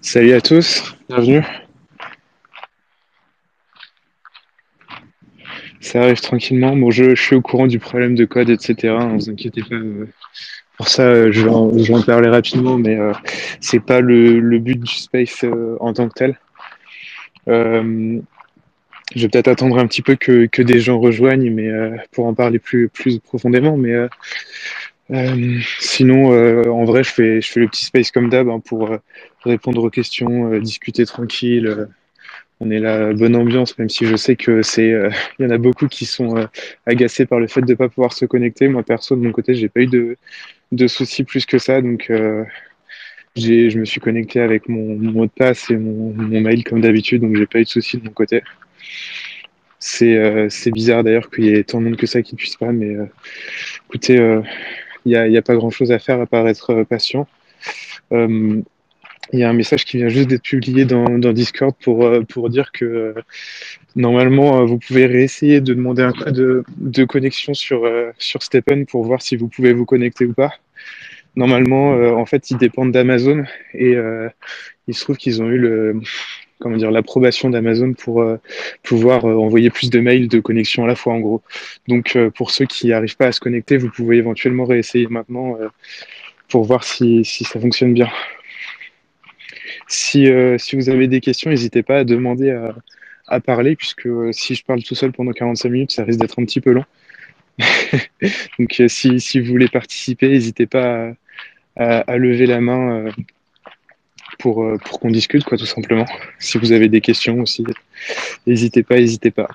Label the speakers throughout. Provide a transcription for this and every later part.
Speaker 1: Salut à tous, bienvenue. Ça arrive tranquillement. Bon, je suis au courant du problème de code, etc. Ne vous inquiétez pas. Pour ça, je vais en parler rapidement, mais c'est pas le but du space en tant que tel. Euh, je vais peut-être attendre un petit peu que des gens rejoignent, mais pour en parler plus profondément. Mais sinon, en vrai, je fais le petit space comme d'hab hein, pour répondre aux questions, discuter tranquille. On est là, bonne ambiance, même si je sais que il y en a beaucoup qui sont agacés par le fait de ne pas pouvoir se connecter. Moi, perso, de mon côté, j'ai pas eu de soucis plus que ça, donc je me suis connecté avec mon mot de passe et mon mail comme d'habitude, donc j'ai pas eu de soucis de mon côté. C'est bizarre d'ailleurs qu'il y ait tant de monde que ça qui puisse pas, mais écoutez, il y a pas grand-chose à faire à part être patient. Euh, il y a un message qui vient juste d'être publié dans Discord pour dire que normalement, vous pouvez réessayer de demander un code de connexion sur Stepen pour voir si vous pouvez vous connecter ou pas. Normalement, en fait, ils dépendent d'Amazon et il se trouve qu'ils ont eu comment dire, l'approbation d'Amazon pour pouvoir envoyer plus de mails de connexion à la fois, en gros. Donc, pour ceux qui n'arrivent pas à se connecter, vous pouvez éventuellement réessayer maintenant pour voir si ça fonctionne bien. Si vous avez des questions, n'hésitez pas à demander à parler, puisque si je parle tout seul pendant 45 minutes, ça risque d'être un petit peu long. Donc si vous voulez participer, n'hésitez pas à lever la main pour qu'on discute, quoi, tout simplement. Si vous avez des questions aussi, n'hésitez pas, n'hésitez pas.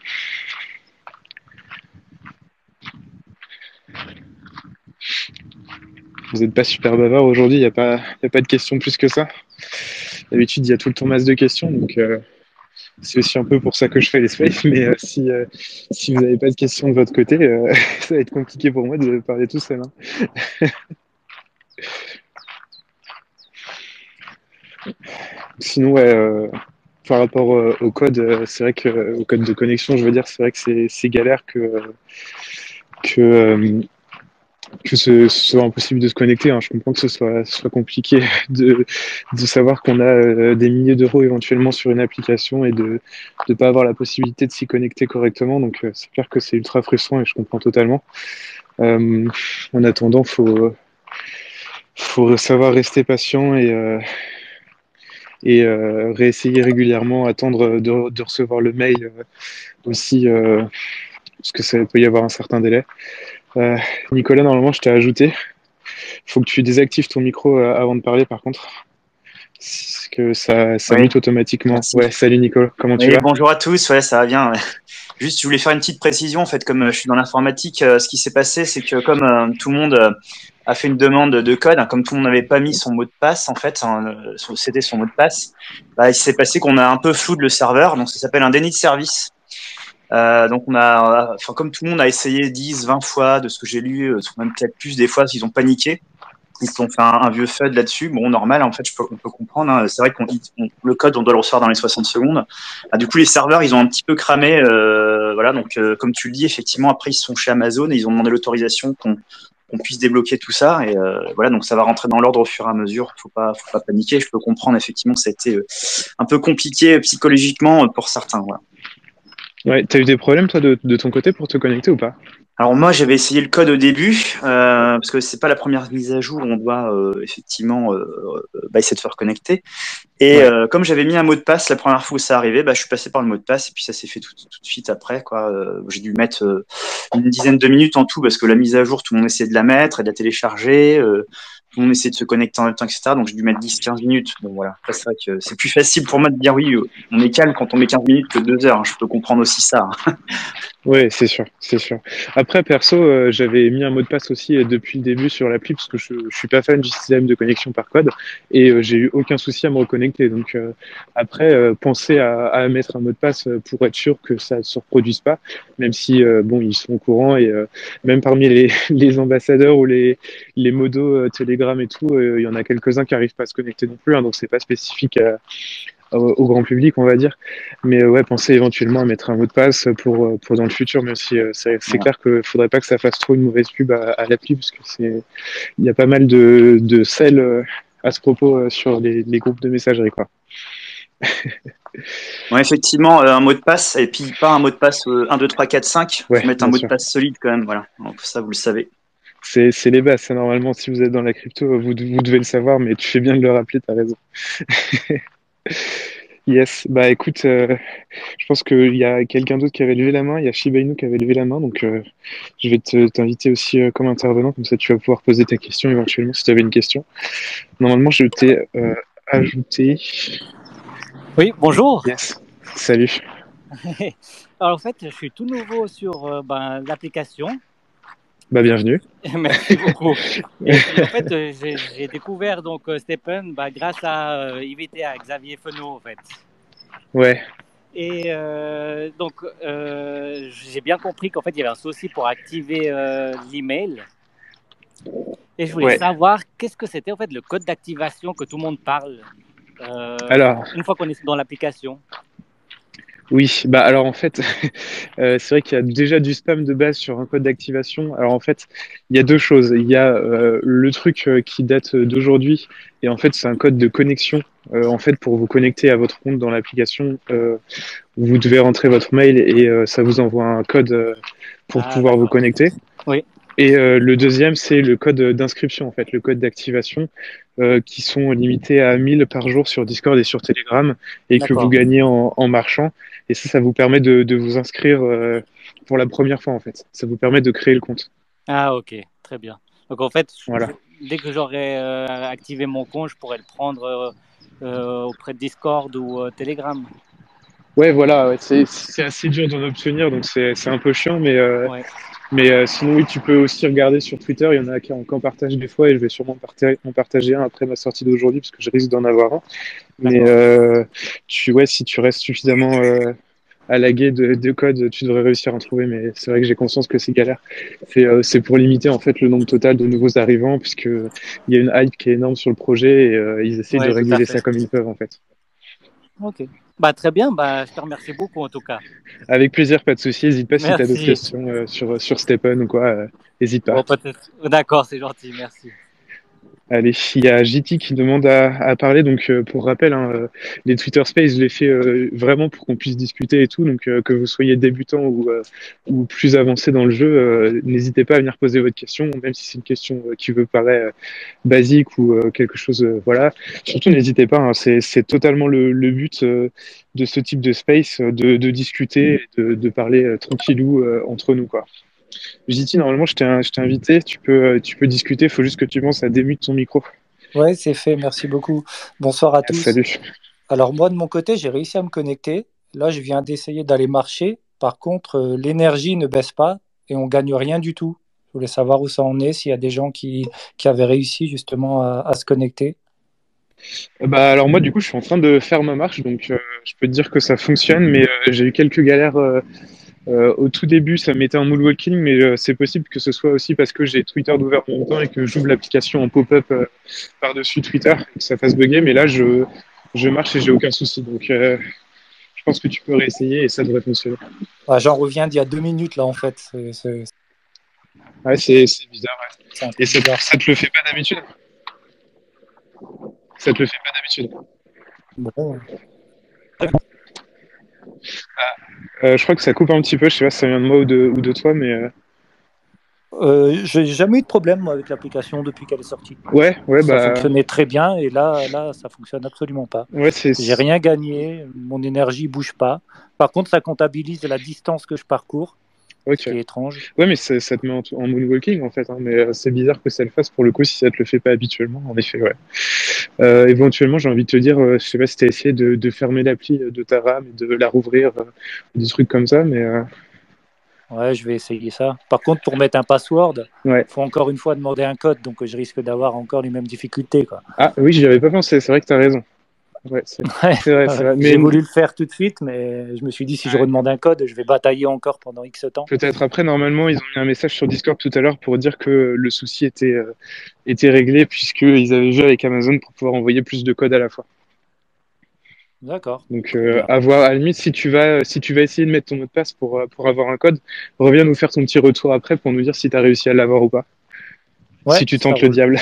Speaker 1: Vous n'êtes pas super bavard aujourd'hui, il n'y a pas de questions plus que ça. D'habitude, il y a tout le temps masse de questions, donc c'est aussi un peu pour ça que je fais les spaces, mais si vous n'avez pas de questions de votre côté, ça va être compliqué pour moi de parler tout seul. Hein. Sinon, ouais, par rapport au code, c'est vrai que au code de connexion, je veux dire, c'est vrai que c'est galère que, euh, que ce soit impossible de se connecter. Hein. Je comprends que ce soit compliqué de savoir qu'on a des milliers d'euros éventuellement sur une application et de ne pas avoir la possibilité de s'y connecter correctement. Donc, c'est clair que c'est ultra frustrant et je comprends totalement. En attendant, faut savoir rester patient et réessayer régulièrement, attendre de recevoir le mail aussi, parce que ça peut y avoir un certain délai. Nicolas, normalement, je t'ai ajouté. Il faut que tu désactives ton micro avant de parler, par contre, parce que ça
Speaker 2: Oui,
Speaker 1: mute automatiquement.
Speaker 2: merci.
Speaker 1: Ouais, salut Nico, comment tu
Speaker 2: Oui,
Speaker 1: vas?
Speaker 2: bonjour à tous. Ouais, ça va bien. Ouais. Juste, je voulais faire une petite précision. En fait, comme je suis dans l'informatique, ce qui s'est passé, c'est que comme tout le monde a fait une demande de code, hein, comme tout le monde n'avait pas mis son mot de passe, en fait, hein, c'était son mot de passe, bah, il s'est passé qu'on a un peu flou de le serveur. Donc, ça s'appelle un déni de service. Donc, enfin, comme tout le monde a essayé 10, 20 fois de ce que j'ai lu, même peut-être plus des fois, ils ont paniqué. Ils se sont fait un vieux FUD là-dessus. Bon, normal, en fait, on peut comprendre. Hein. C'est vrai le code, on doit le recevoir dans les 60 secondes. Ah, du coup, les serveurs, ils ont un petit peu cramé. Voilà, donc, comme tu le dis, effectivement, après, ils sont chez Amazon et ils ont demandé l'autorisation qu'on puisse débloquer tout ça. Et voilà, donc ça va rentrer dans l'ordre au fur et à mesure. Faut pas paniquer. Je peux comprendre, effectivement, ça a été un peu compliqué psychologiquement pour certains. Voilà.
Speaker 1: Ouais, t'as eu des problèmes, toi, de ton côté pour te connecter ou pas?
Speaker 2: Alors moi, j'avais essayé le code au début parce que c'est pas la première mise à jour où on doit effectivement essayer de faire connecter. Et
Speaker 1: Ouais.
Speaker 2: comme j'avais mis un mot de passe la première fois où ça arrivait, je suis passé par le mot de passe et puis ça s'est fait tout de suite après. Quoi. J'ai dû mettre une dizaine de minutes en tout parce que la mise à jour, tout le monde essayait de la mettre et de la télécharger. Tout le monde essayait de se connecter en même temps, etc. Donc j'ai dû mettre 10-15 minutes. Bon voilà. Après, c'est vrai que c'est plus facile pour moi de dire oui, on est calme quand on met 15 minutes que 2 heures. Hein. Je peux comprendre aussi ça. Hein.
Speaker 1: Ouais, c'est sûr, c'est sûr. Après, perso, j'avais mis un mot de passe aussi depuis le début sur l'appli parce que je suis pas fan du système de connexion par code et j'ai eu aucun souci à me reconnecter. Donc après, pensez à mettre un mot de passe pour être sûr que ça se reproduise pas, même si bon, ils sont au courant et même parmi les ambassadeurs ou les modos Telegram et tout, il y en a quelques-uns qui arrivent pas à se connecter non plus. Hein, donc c'est pas spécifique au grand public, on va dire. Mais ouais, pensez éventuellement à mettre un mot de passe pour dans le futur, même si c'est
Speaker 2: Voilà.
Speaker 1: clair qu'il faudrait pas que ça fasse trop une mauvaise pub à l'appli, parce que il y a pas mal de sel à ce propos sur les groupes de messagerie, quoi.
Speaker 2: Ouais, effectivement, un mot de passe, et puis pas un mot de passe 1, 2, 3, 4, 5. Il
Speaker 1: Ouais,
Speaker 2: faut mettre un
Speaker 1: bien
Speaker 2: mot de
Speaker 1: sûr.
Speaker 2: passe solide quand même. Voilà. Donc, ça, vous le savez.
Speaker 1: C'est les bases. Ça, normalement, si vous êtes dans la crypto, vous devez le savoir, mais tu fais bien de le rappeler, t'as raison. Yes, bah écoute, je pense qu'il y a quelqu'un d'autre qui avait levé la main, il y a Shiba Inu qui avait levé la main, donc je vais t'inviter aussi comme intervenant, comme ça tu vas pouvoir poser ta question éventuellement si tu avais une question. Normalement, je t'ai ajouté.
Speaker 3: Oui, bonjour.
Speaker 1: Yes, salut.
Speaker 3: Alors en fait, je suis tout nouveau sur l'application.
Speaker 1: Bah bienvenue.
Speaker 3: Merci beaucoup. Et puis en fait, j'ai découvert donc Stephen grâce à IVT, à Xavier Fenot en fait.
Speaker 1: Ouais.
Speaker 3: Et donc j'ai bien compris qu'en fait il y avait un souci pour activer l'email. Et je voulais savoir qu'est-ce que c'était en fait le code d'activation que tout le monde parle
Speaker 1: Alors,
Speaker 3: une fois qu'on est dans l'application.
Speaker 1: oui, bah alors en fait, c'est vrai qu'il y a déjà du spam de base sur un code d'activation. Alors en fait, il y a deux choses. Il y a le truc qui date d'aujourd'hui, et en fait c'est un code de connexion. En fait, pour vous connecter à votre compte dans l'application, vous devez rentrer votre mail et ça vous envoie un code pour pouvoir vous connecter.
Speaker 3: Oui.
Speaker 1: Et le deuxième, c'est le code d'inscription, en fait, le code d'activation, qui sont limités à 1000 par jour sur Discord et sur Telegram, et que vous gagnez en marchant. Et ça vous permet de vous inscrire pour la première fois, en fait. Ça vous permet de créer le compte.
Speaker 3: Ah, ok, très bien. Donc en fait,
Speaker 1: Voilà.
Speaker 3: dès que j'aurai activé mon compte, je pourrai le prendre auprès de Discord ou Telegram.
Speaker 1: Ouais, voilà, ouais, c'est assez dur d'en obtenir, donc c'est un peu chiant, mais sinon, oui, tu peux aussi regarder sur Twitter, il y en a qui en partagent des fois, et je vais sûrement en partager un après ma sortie d'aujourd'hui, parce que je risque d'en avoir un. Mais ouais, si tu restes suffisamment à laguer de code, tu devrais réussir à en trouver, mais c'est vrai que j'ai conscience que c'est galère. C'est pour limiter en fait le nombre total de nouveaux arrivants, puisqu'il y a une hype qui est énorme sur le projet, et ils essaient de réguler ça comme ils peuvent, en fait.
Speaker 3: Ok. Bah, très bien, je te remercie beaucoup en tout cas.
Speaker 1: Avec plaisir, pas de souci. N'hésite pas si tu as d'autres
Speaker 3: Merci.
Speaker 1: questions sur Stephen ou quoi, n'hésite pas.
Speaker 3: Bon, peut-être. D'accord, c'est gentil, merci.
Speaker 1: Allez, il y a JT qui demande à parler. Donc, pour rappel, hein, les Twitter Space, je les fais vraiment pour qu'on puisse discuter et tout. Donc, que vous soyez débutant ou plus avancé dans le jeu, n'hésitez pas à venir poser votre question, même si c'est une question qui vous paraît basique ou quelque chose. Voilà. Surtout, n'hésitez pas. Hein, c'est totalement le but de ce type de space, de discuter, et de parler tranquillou entre nous, quoi. JT, normalement, je t'ai invité, tu peux discuter, il faut juste que tu penses à démute ton micro.
Speaker 4: Ouais, c'est fait, merci beaucoup. Bonsoir à tous.
Speaker 1: Salut.
Speaker 4: Alors moi, de mon côté, j'ai réussi à me connecter. Là, je viens d'essayer d'aller marcher. Par contre, l'énergie ne baisse pas et on gagne rien du tout. Je voulais savoir où ça en est, s'il y a des gens qui avaient réussi justement à se connecter.
Speaker 1: Bah, alors moi, du coup, je suis en train de faire ma marche, donc je peux te dire que ça fonctionne, mais j'ai eu quelques galères au tout début, ça mettait en moonwalking, mais c'est possible que ce soit aussi parce que j'ai Twitter d'ouvert en même temps et que j'ouvre l'application en pop-up par-dessus Twitter, et que ça fasse bugger, mais là, je marche et j'ai aucun souci, donc je pense que tu peux réessayer et ça devrait fonctionner.
Speaker 4: Ah, j'en reviens d'il y a 2 minutes là en fait.
Speaker 1: Ouais, c'est bizarre. Ouais.
Speaker 4: C'est un peu
Speaker 1: Et
Speaker 4: bizarre.
Speaker 1: ça te le fait pas d'habitude? Ça te le fait pas d'habitude?
Speaker 4: Bon.
Speaker 1: Je crois que ça coupe un petit peu, je sais pas si ça vient de moi ou de toi, mais...
Speaker 4: J'ai jamais eu de problème moi, avec l'application depuis qu'elle est sortie.
Speaker 1: Ouais,
Speaker 4: Ça fonctionnait très bien et là, ça fonctionne absolument pas.
Speaker 1: Ouais,
Speaker 4: J'ai rien gagné, mon énergie bouge pas. Par contre, ça comptabilise la distance que je parcours, ce qui est étrange.
Speaker 1: Ouais, mais ça te met en moonwalking en fait, hein, mais c'est bizarre que ça le fasse pour le coup si ça te le fait pas habituellement, en effet, ouais. Éventuellement, j'ai envie de te dire, je sais pas si tu as essayé de fermer l'appli de ta RAM et de la rouvrir, des trucs comme ça, mais...
Speaker 4: Ouais, je vais essayer ça. Par contre, pour mettre un password,
Speaker 1: ouais.
Speaker 4: faut encore une fois demander un code, donc je risque d'avoir encore les mêmes difficultés, quoi.
Speaker 1: Ah oui, j'y avais pas pensé, c'est vrai que tu as raison. Ouais, c'est vrai. Mais...
Speaker 4: J'ai voulu le faire tout de suite, mais je me suis dit, si je redemande un code, je vais batailler encore pendant X temps.
Speaker 1: Peut-être après, normalement, ils ont mis un message sur Discord tout à l'heure pour dire que le souci était réglé, puisqu'ils avaient vu avec Amazon pour pouvoir envoyer plus de codes à la fois.
Speaker 4: D'accord.
Speaker 1: Donc, à voir, à la limite, si tu vas essayer de mettre ton mot de passe pour avoir un code, reviens nous faire ton petit retour après pour nous dire si tu as réussi à l'avoir ou pas.
Speaker 4: Ouais,
Speaker 1: si tu tentes le diable.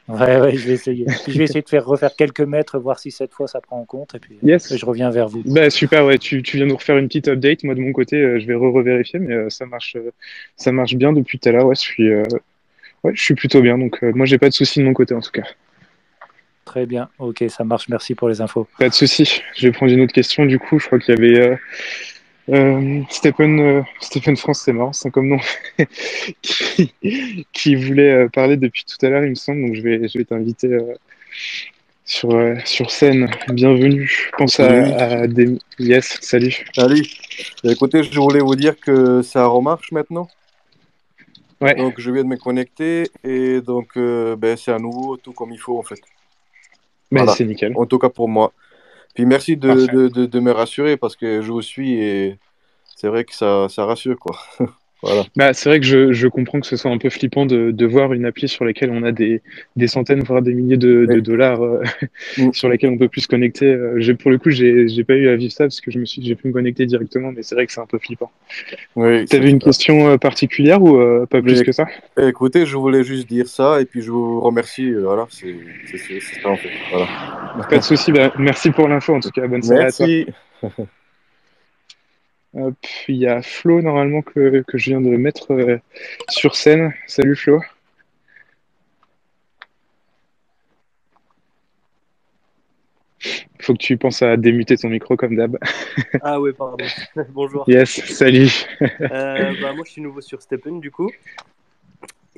Speaker 4: Ouais, je vais essayer. Puis je vais essayer de refaire quelques mètres, voir si cette fois ça prend en compte, et puis
Speaker 1: Yes.
Speaker 4: je reviens vers vous.
Speaker 1: Bah super, ouais, tu viens nous refaire une petite update. Moi de mon côté, je vais revérifier, mais ça marche bien depuis tout à l'heure. Ouais, je suis plutôt bien, donc moi j'ai pas de soucis de mon côté en tout cas.
Speaker 4: Très bien, ok, ça marche, merci pour les infos.
Speaker 1: Pas de soucis. Je vais prendre une autre question du coup. Je crois qu'il y avait Stephen France, c'est marrant, c'est comme nom, qui, qui voulait parler depuis tout à l'heure, il me semble. Donc je vais t'inviter sur scène. Bienvenue. Je pense
Speaker 5: Oui,
Speaker 1: à des. Yes, salut.
Speaker 5: salut. Écoutez, je voulais vous dire que ça remarche maintenant.
Speaker 1: Ouais,
Speaker 5: Donc, je viens de me connecter et donc, c'est à nouveau tout comme il faut en fait.
Speaker 1: bah,
Speaker 5: Voilà,
Speaker 1: c'est nickel.
Speaker 5: en tout cas pour moi. Puis merci
Speaker 1: Parfait.
Speaker 5: de me rassurer parce que je vous suis et c'est vrai que ça rassure quoi. Voilà.
Speaker 1: Bah, c'est vrai que je comprends que ce soit un peu flippant de voir une appli sur laquelle on a des centaines, voire des milliers de
Speaker 5: Oui,
Speaker 1: dollars
Speaker 5: Mm.
Speaker 1: sur laquelle on peut plus se connecter. Pour le coup, j'ai pas eu à vivre ça parce que j'ai pu me connecter directement, mais c'est vrai que c'est un peu flippant.
Speaker 5: Oui, c'est
Speaker 1: T'avais une
Speaker 5: ça.
Speaker 1: question particulière ou pas plus
Speaker 5: Mais
Speaker 1: que ça?
Speaker 5: écoutez, je voulais juste dire ça et puis je vous remercie. Voilà, c'est ça en fait. Voilà.
Speaker 1: Pas de souci. Bah, merci pour l'info en tout cas. Bonne soirée à toi.
Speaker 5: Merci.
Speaker 1: Hop, il y a Flo normalement que je viens de mettre sur scène. Salut Flo. Faut que tu penses à démuter ton micro comme d'hab.
Speaker 6: Ah ouais, pardon. Bonjour.
Speaker 1: Yes, salut.
Speaker 6: Moi, je suis nouveau sur Steppen, du coup.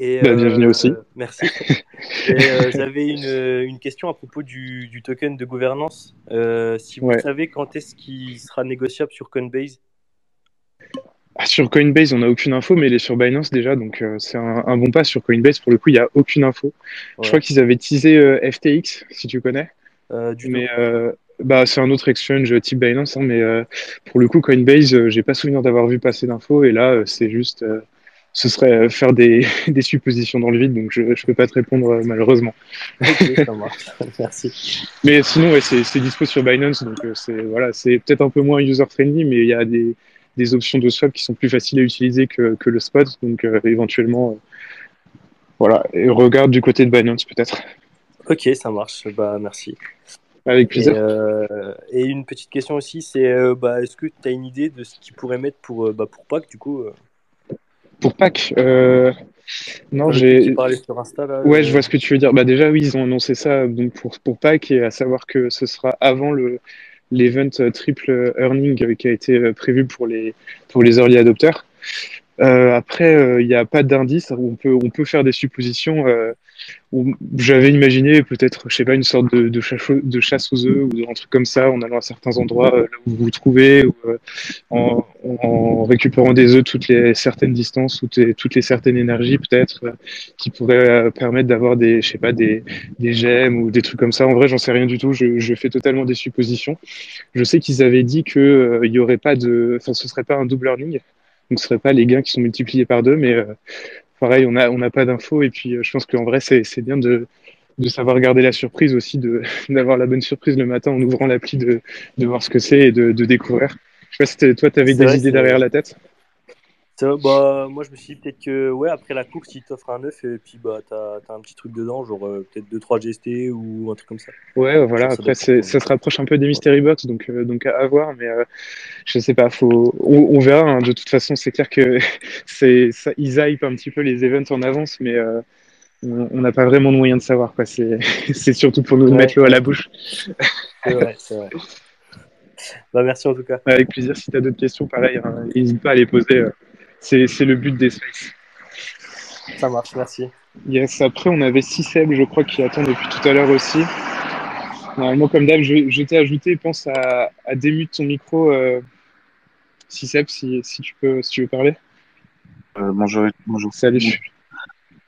Speaker 6: Et
Speaker 1: Bah, bienvenue aussi.
Speaker 6: merci. Et j'avais une question à propos du token de gouvernance. Si vous
Speaker 1: Ouais.
Speaker 6: savez quand est-ce qu'il sera négociable sur Coinbase?
Speaker 1: Ah, sur Coinbase, on n'a aucune info, mais il est sur Binance déjà, donc c'est un bon pas. Sur Coinbase, pour le coup, il n'y a aucune info. Je crois
Speaker 6: Ouais.
Speaker 1: qu'ils avaient teasé FTX, si tu connais.
Speaker 6: Du tout.
Speaker 1: Mais bah, c'est un autre exchange type Binance, hein, mais pour le coup, Coinbase, j'ai pas souvenir d'avoir vu passer d'infos, et là, c'est juste. Ce serait faire des suppositions dans le vide, donc je ne peux pas te répondre malheureusement.
Speaker 6: Ok, ça marche. Merci.
Speaker 1: Mais sinon, ouais, c'est dispo sur Binance, donc voilà, c'est peut-être un peu moins user-friendly, mais il y a des options de swap qui sont plus faciles à utiliser que le spot, donc éventuellement, voilà, et regarde du côté de Binance peut-être.
Speaker 6: Ok, ça marche. Bah, merci.
Speaker 1: Avec
Speaker 6: Et,
Speaker 1: plaisir.
Speaker 6: et une petite question aussi, c'est est-ce que tu as une idée de ce qu'ils pourraient mettre pour Pâques, du coup
Speaker 1: Pour Pâques, non,
Speaker 6: J'en ai vu qui
Speaker 1: j'ai.
Speaker 6: parlaient sur Insta, là.
Speaker 1: Ouais, je vois ce que tu veux dire. Bah déjà, oui, ils ont annoncé ça donc pour Pâques, et à savoir que ce sera avant l'event triple earning qui a été prévu pour les early adopters. Après, il n'y a pas d'indice. On peut faire des suppositions. J'avais imaginé peut-être, je sais pas, une sorte de chasse aux œufs ou un truc comme ça, en allant à certains endroits là où vous vous trouvez, ou en récupérant des œufs toutes les certaines distances, toutes les certaines énergies peut-être, qui pourraient permettre d'avoir je sais pas, des gemmes ou des trucs comme ça. En vrai, j'en sais rien du tout. Je fais totalement des suppositions. Je sais qu'ils avaient dit que il y aurait pas enfin, ce serait pas un double earning, donc ce serait pas les gains qui sont multipliés par deux, mais pareil, on n'a pas d'infos, et puis je pense qu'en vrai, c'est bien de savoir garder la surprise aussi, d'avoir la bonne surprise le matin en ouvrant l'appli, de voir ce que c'est et de découvrir. Je sais pas si toi, tu avais
Speaker 6: C'est
Speaker 1: des
Speaker 6: vrai,
Speaker 1: idées derrière la tête.
Speaker 6: bah, moi je me suis dit peut-être que ouais, après la course, il t'offre un œuf et puis bah t'as un petit truc dedans, genre peut-être 2-3 GST ou un truc comme ça.
Speaker 1: Ouais, voilà.
Speaker 6: Genre ça doit
Speaker 1: Après,
Speaker 6: être pour toi.
Speaker 1: ça se rapproche un peu des Mystery Box, donc à voir, mais je sais pas. On verra, hein. De toute façon, c'est clair que ils hype un petit peu les events en avance, mais on n'a pas vraiment de moyen de savoir, quoi. C'est surtout pour nous mettre
Speaker 6: Ouais,
Speaker 1: l'eau à la
Speaker 6: ouais,
Speaker 1: bouche.
Speaker 6: c'est vrai, c'est vrai. Bah merci en tout cas.
Speaker 1: Avec plaisir. Si tu as d'autres questions, pareil, hein, n'hésite pas à les poser. C'est le but des spaces.
Speaker 6: Ça marche, merci.
Speaker 1: Yes. Après, on avait Ciceb, je crois, qui attend depuis tout à l'heure aussi. Normalement, comme d'hab, je t'ai ajouté. Pense à démute ton micro, Ciceb, si tu veux parler.
Speaker 7: Bonjour, bonjour.
Speaker 1: Salut.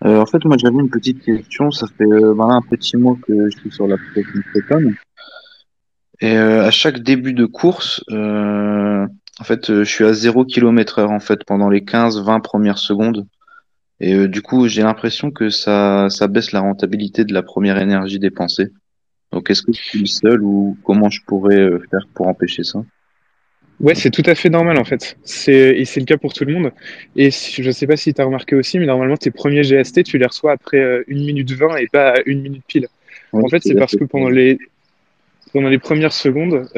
Speaker 7: En fait, moi, j'avais une petite question. Ça fait voilà, un petit mois que je suis sur l'application Proton. Et à chaque début de course, en fait, je suis à 0 km/h en fait, pendant les 15-20 premières secondes. Et du coup, j'ai l'impression que ça baisse la rentabilité de la première énergie dépensée. Donc, est-ce que je suis le seul ou comment je pourrais faire pour empêcher ça?
Speaker 1: Ouais, c'est tout à fait normal en fait. Et c'est le cas pour tout le monde. Et je sais pas si tu as remarqué aussi, mais normalement tes premiers GST, tu les reçois après 1 minute 20 et pas à 1 minute pile.
Speaker 7: Oui,
Speaker 1: En fait,
Speaker 7: c'est
Speaker 1: c'est
Speaker 7: là
Speaker 1: parce
Speaker 7: que
Speaker 1: que pendant les premières secondes,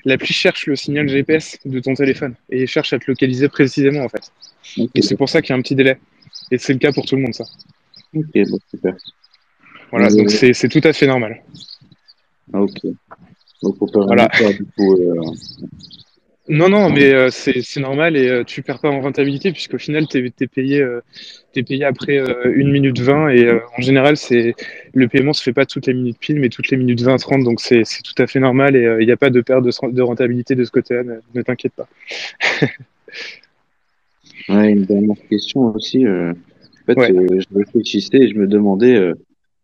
Speaker 1: l'appli cherche le signal GPS de ton téléphone et cherche à te localiser précisément en fait.
Speaker 7: ok,
Speaker 1: Donc c'est pour ça
Speaker 7: d'accord.
Speaker 1: qu'il y a un petit délai. Et c'est le cas pour tout le monde ça.
Speaker 7: Ok, bah, super.
Speaker 1: Voilà, donc
Speaker 7: Euh,
Speaker 1: c'est tout à fait normal.
Speaker 7: ok. Donc faut pas
Speaker 1: Voilà.
Speaker 7: vraiment peur du coup.
Speaker 1: Non, non, mais c'est normal et tu perds pas en rentabilité puisqu'au final, t'es payé après 1 minute 20 et en général, le paiement se fait pas toutes les minutes pile, mais toutes les minutes 20-30, donc c'est tout à fait normal et il n'y a pas de perte de rentabilité de ce côté-là, ne t'inquiète pas.
Speaker 7: Ouais, une dernière question aussi. En fait,
Speaker 1: Ouais.
Speaker 7: je réfléchissais et je me demandais,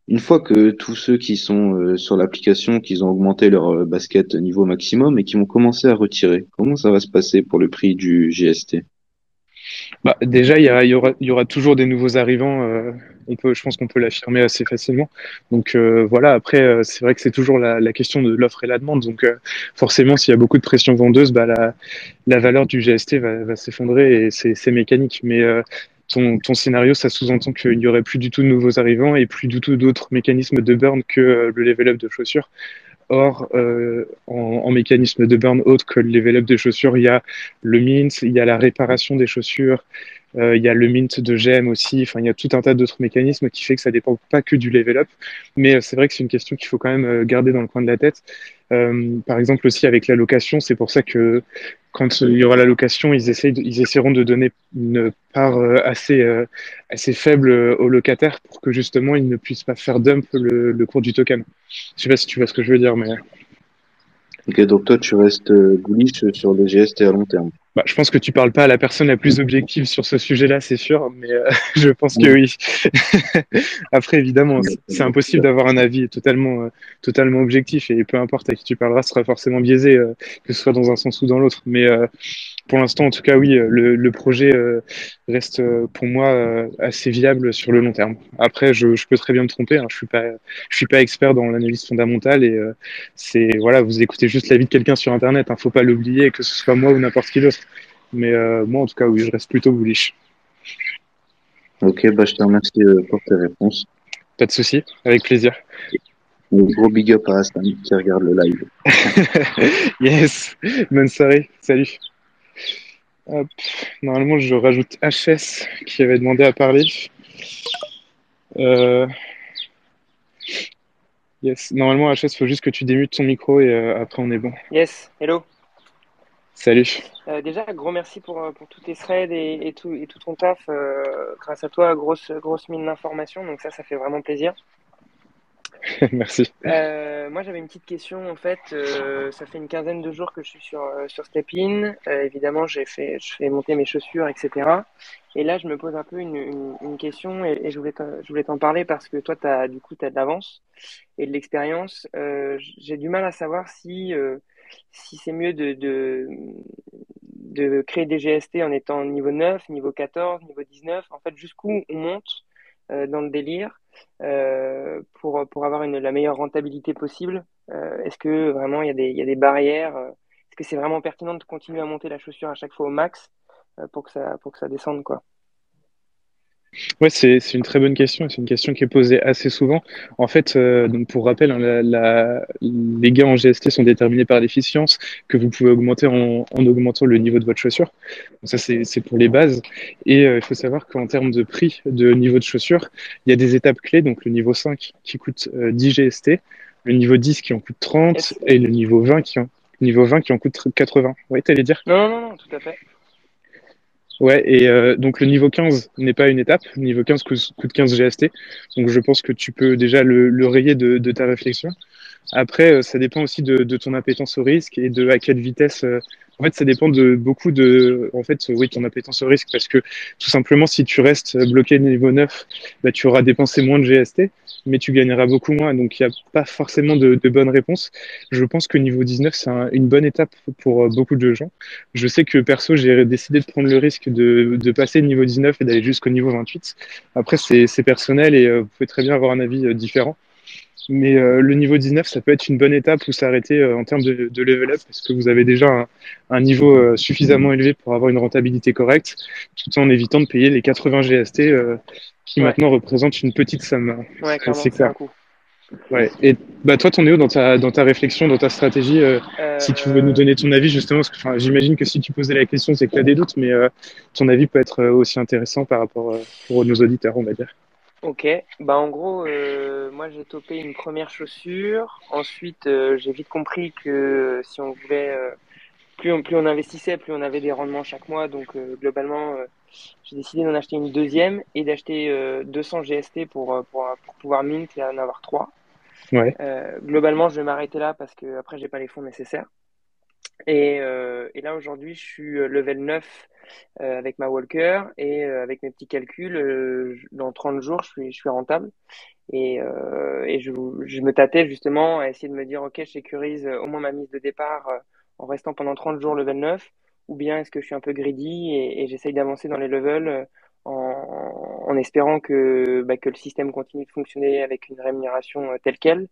Speaker 7: une fois que tous ceux qui sont sur l'application, qu'ils ont augmenté leur basket niveau maximum et qui vont commencer à retirer, comment ça va se passer pour le prix du GST?
Speaker 1: Bah, déjà, il y aura toujours des nouveaux arrivants. Je pense qu'on peut l'affirmer assez facilement. Donc voilà. Après, c'est vrai que c'est toujours la question de l'offre et la demande. Donc forcément, s'il y a beaucoup de pression vendeuse, bah, la valeur du GST va s'effondrer et c'est mécanique. Mais ton scénario, ça sous-entend qu'il n'y aurait plus du tout de nouveaux arrivants et plus du tout d'autres mécanismes de burn que le level up de chaussures. Or, en mécanisme de burn autre que le level up des chaussures, il y a le mint, il y a la réparation des chaussures, il y a le mint de gemme aussi. Enfin, il y a tout un tas d'autres mécanismes qui fait que ça dépend pas que du level up. Mais c'est vrai que c'est une question qu'il faut quand même garder dans le coin de la tête. Par exemple aussi avec la location, c'est pour ça que quand il y aura la location, ils essaieront de donner une part assez faible aux locataires pour que justement ils ne puissent pas faire dump le cours du token. Je sais pas si tu vois ce que je veux dire, mais
Speaker 7: Ok, donc toi, tu restes bullish sur le GST à long terme.
Speaker 1: bah, je pense que tu parles pas à la personne la plus objective sur ce sujet-là, c'est sûr, mais je pense que
Speaker 7: Ouais,
Speaker 1: oui. Après, évidemment,
Speaker 7: ouais,
Speaker 1: c'est impossible d'avoir un avis totalement objectif et peu importe à qui tu parleras, ce sera forcément biaisé, que ce soit dans un sens ou dans l'autre. Mais pour l'instant, en tout cas, oui, le projet reste pour moi assez viable sur le long terme. Après, je peux très bien me tromper, hein, je suis pas expert dans l'analyse fondamentale et voilà, vous écoutez juste l'avis de quelqu'un sur Internet, hein, faut pas l'oublier, que ce soit moi ou n'importe qui d'autre. Mais moi, en tout cas, oui, je reste plutôt bullish.
Speaker 7: Ok, bah, je te remercie pour tes réponses.
Speaker 1: Pas de souci, avec plaisir.
Speaker 7: Un gros big up à Astan qui regarde le live.
Speaker 1: Yes, bonne soirée, salut. Hop. Normalement, je rajoute HS qui avait demandé à parler. Euh, yes, normalement, HS, il faut juste que tu démutes ton micro et après on est bon.
Speaker 8: Yes, hello.
Speaker 1: Salut.
Speaker 8: Déjà, gros merci pour tous tes threads et tout ton taf. Grâce à toi, grosse mine d'informations. Donc ça fait vraiment plaisir.
Speaker 1: Merci.
Speaker 8: Moi, j'avais une petite question. En fait, ça fait une quinzaine de jours que je suis sur Step-in. Évidemment, je fais monter mes chaussures, etc. Et là, je me pose un peu une question et je voulais t'en parler parce que toi, t'as de l'avance et de l'expérience. J'ai du mal à savoir si c'est mieux de créer des GST en étant niveau 9, niveau 14, niveau 19. En fait, jusqu'où on monte dans le délire pour avoir la meilleure rentabilité possible. Est-ce que vraiment il y a des barrières est-ce que c'est vraiment pertinent de continuer à monter la chaussure à chaque fois au max pour que ça descende, quoi?
Speaker 1: Ouais, c'est une très bonne question. C'est une question qui est posée assez souvent. En fait, donc pour rappel, hein, les gains en GST sont déterminés par l'efficience que vous pouvez augmenter en augmentant le niveau de votre chaussure. Donc ça, c'est pour les bases. Et il faut savoir qu'en termes de prix de niveau de chaussure, il y a des étapes clés. Donc le niveau 5 qui coûte 10 GST, le niveau 10 qui en coûte 30
Speaker 8: Yes.
Speaker 1: et le niveau 20 qui en coûte 80. Oui, t'allais dire?
Speaker 8: Non, tout à fait.
Speaker 1: Ouais, et donc le niveau 15 n'est pas une étape. Le niveau 15 coûte 15 GST. Donc je pense que tu peux déjà le rayer de ta réflexion. Après, ça dépend aussi de ton appétence au risque et de à quelle vitesse. En fait, ça dépend de beaucoup de. En fait, oui, ton appétence au risque, parce que tout simplement, si tu restes bloqué niveau 9, bah, tu auras dépensé moins de GST, mais tu gagneras beaucoup moins. Donc, il n'y a pas forcément de bonne réponse. Je pense que niveau 19, c'est une bonne étape pour beaucoup de gens. Je sais que perso, j'ai décidé de prendre le risque de passer le niveau 19 et d'aller jusqu'au niveau 28. Après, c'est personnel et vous pouvez très bien avoir un avis différent. Mais le niveau 19, ça peut être une bonne étape où s'arrêter en termes de level up parce que vous avez déjà un niveau suffisamment élevé pour avoir une rentabilité correcte, tout en évitant de payer les 80 GST qui
Speaker 8: Ouais,
Speaker 1: maintenant représentent une petite somme.
Speaker 8: ouais, clairement,
Speaker 1: C'est
Speaker 8: c'est un
Speaker 1: clair.
Speaker 8: coup.
Speaker 1: Ouais. Et bah, toi, t'en es où dans ta réflexion, dans ta stratégie si tu veux nous
Speaker 8: Euh,
Speaker 1: donner ton avis, justement, parce que j'imagine que si tu posais la question, c'est que tu as des doutes, mais ton avis peut être aussi intéressant par rapport pour nos auditeurs, on va dire.
Speaker 8: ok, bah en gros, moi j'ai topé une première chaussure. Ensuite, j'ai vite compris que si on voulait, plus on investissait, plus on avait des rendements chaque mois. Donc globalement, j'ai décidé d'en acheter une deuxième et d'acheter 200 GST pour pouvoir mint et en avoir trois.
Speaker 1: Ouais.
Speaker 8: Globalement, je vais m'arrêter là parce que après j'ai pas les fonds nécessaires. Et là aujourd'hui, je suis level 9 avec ma Walker et avec mes petits calculs, dans 30 jours, je suis rentable. Et je me tâtais justement à essayer de me dire, ok, je sécurise au moins ma mise de départ en restant pendant 30 jours level 9, ou bien est-ce que je suis un peu greedy et j'essaye d'avancer dans les levels en espérant que le système continue de fonctionner avec une rémunération telle quelle.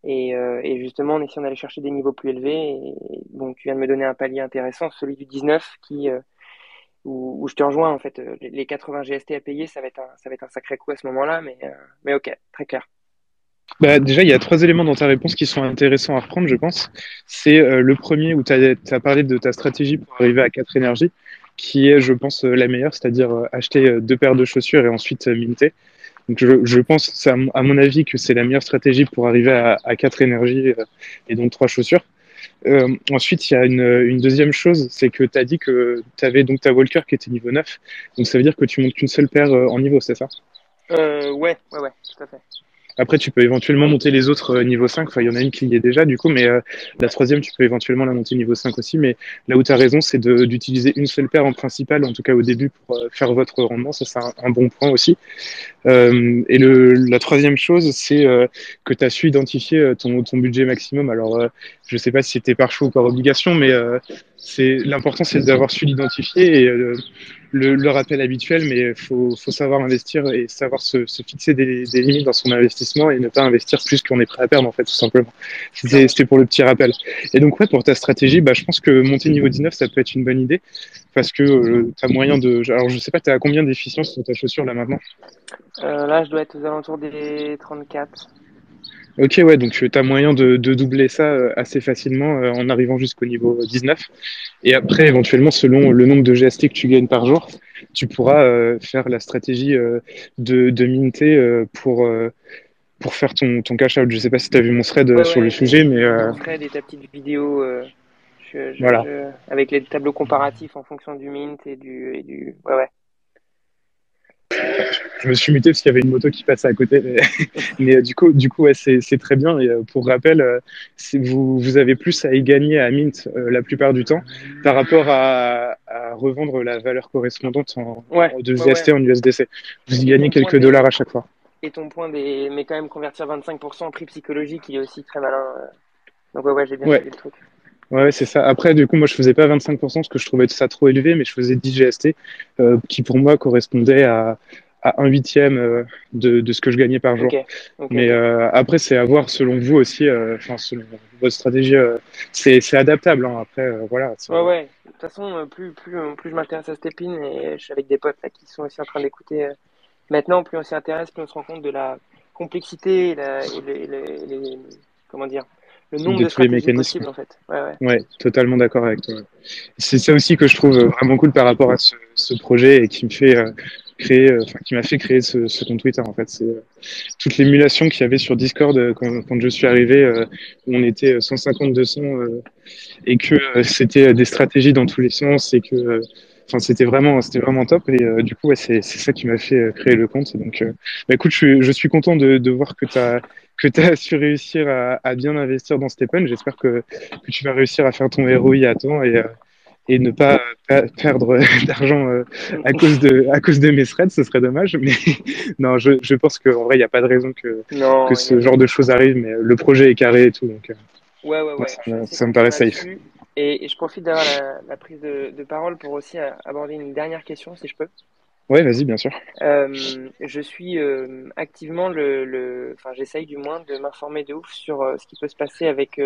Speaker 8: Et justement, en essayant d'aller chercher des niveaux plus élevés. Et bon, tu viens de me donner un palier intéressant, celui du 19, où je te rejoins en fait. Les 80 GST à payer, ça va être un sacré coup à ce moment-là, mais ok, très clair.
Speaker 1: Bah, déjà, il y a trois éléments dans ta réponse qui sont intéressants à reprendre, je pense. C'est le premier où tu as parlé de ta stratégie pour arriver à 4 énergies, qui est, je pense, la meilleure, c'est-à-dire acheter deux paires de chaussures et ensuite minter. Donc, je pense, c'est à mon avis, que c'est la meilleure stratégie pour arriver à 4 énergies et donc 3 chaussures. Ensuite, il y a une deuxième chose, c'est que tu as dit que tu avais donc ta Walker qui était niveau 9. Donc, ça veut dire que tu montes qu'une seule paire en niveau, c'est ça?
Speaker 8: Ouais, tout à fait.
Speaker 1: Après, tu peux éventuellement monter les autres niveau 5. Enfin, il y en a une qui y est déjà, du coup, mais la troisième, tu peux éventuellement la monter niveau 5 aussi. Mais là où tu as raison, c'est d'utiliser une seule paire en principal, en tout cas au début, pour faire votre rendement. Ça, c'est un bon point aussi. Et la troisième chose, c'est que tu as su identifier ton budget maximum. Alors, je sais pas si c'était par choix ou par obligation, mais l'important, c'est d'avoir su l'identifier. Et le rappel habituel, mais faut savoir investir et savoir se fixer des limites dans son investissement et ne pas investir plus qu'on est prêt à perdre, en fait, tout simplement.
Speaker 8: Clairement.
Speaker 1: C'était pour le petit rappel. Et donc, ouais, pour ta stratégie, bah, je pense que monter niveau 19, ça peut être une bonne idée parce que tu as moyen de. Alors, je sais pas, tu as combien d'efficience sur ta chaussure là maintenant?
Speaker 8: Là, je dois être aux alentours des 34.
Speaker 1: Ok, ouais, donc tu as moyen de doubler ça assez facilement en arrivant jusqu'au niveau 19. Et après, éventuellement, selon le nombre de GST que tu gagnes par jour, tu pourras faire la stratégie de minter pour faire ton cash out. Je sais pas si tu as vu mon thread sur le
Speaker 8: Ouais,
Speaker 1: sujet, mais
Speaker 8: j'ai vu ton thread et ta petite vidéo
Speaker 1: voilà.
Speaker 8: avec les tableaux comparatifs en fonction du mint et du. Ouais.
Speaker 1: Je me suis muté parce qu'il y avait une moto qui passait à côté. Mais du coup ouais, c'est très bien. Et pour rappel, vous avez plus à y gagner à Mint la plupart du temps par rapport à revendre la valeur correspondante de
Speaker 8: Ouais.
Speaker 1: GST en USDC. Vous y
Speaker 8: Et
Speaker 1: gagnez
Speaker 8: ton point
Speaker 1: quelques dollars à chaque fois.
Speaker 8: mais quand même convertir 25% en prix psychologique, il est aussi très malin. Donc ouais, j'ai bien
Speaker 1: Ouais,
Speaker 8: suivi le truc.
Speaker 1: ouais, c'est ça. Après, du coup, moi, je faisais pas 25% parce que je trouvais ça trop élevé, mais je faisais 10 GST qui pour moi correspondait à un huitième de ce que je gagnais par
Speaker 8: Ok,
Speaker 1: jour.
Speaker 8: ok,
Speaker 1: Mais
Speaker 8: ok.
Speaker 1: après, c'est à voir selon vous aussi, enfin, selon votre stratégie. C'est adaptable, hein. Après, voilà.
Speaker 8: Ouais. De toute façon, plus je m'intéresse à Stepin et je suis avec des potes là qui sont aussi en train d'écouter. Maintenant, plus on s'y intéresse, plus on se rend compte de la complexité et comment dire, le nombre
Speaker 1: De
Speaker 8: de
Speaker 1: tous les
Speaker 8: stratégies
Speaker 1: mécanismes.
Speaker 8: possibles en fait. Ouais.
Speaker 1: Ouais, totalement d'accord avec toi. C'est ça aussi que je trouve vraiment cool par rapport à ce projet et qui me fait qui m'a fait créer ce compte Twitter en fait. C'est toute l'émulation qu'il y avait sur Discord quand je suis arrivé, où on était 150-200 et que c'était des stratégies dans tous les sens et que c'était vraiment top. Et du coup, ouais, c'est ça qui m'a fait créer le compte. Donc, bah, écoute, je suis content de voir que tu as su réussir à bien investir dans Stephen. J'espère que tu vas réussir à faire ton ROI à temps et ne pas perdre d'argent à cause de mes threads, ce serait dommage. Mais non, je pense qu'en vrai, il n'y a pas de raison que
Speaker 8: Non,
Speaker 1: ce genre de choses arrive, mais le projet est carré et tout. Donc, moi,
Speaker 8: ouais. Je suis assez
Speaker 1: ça me
Speaker 8: confiant
Speaker 1: paraît safe.
Speaker 8: là-dessus. Et je profite d'avoir la prise de parole pour aussi aborder une dernière question, si je peux.
Speaker 1: Ouais, vas-y, bien sûr.
Speaker 8: Je suis activement enfin, j'essaye du moins de m'informer de ouf sur ce qui peut se passer avec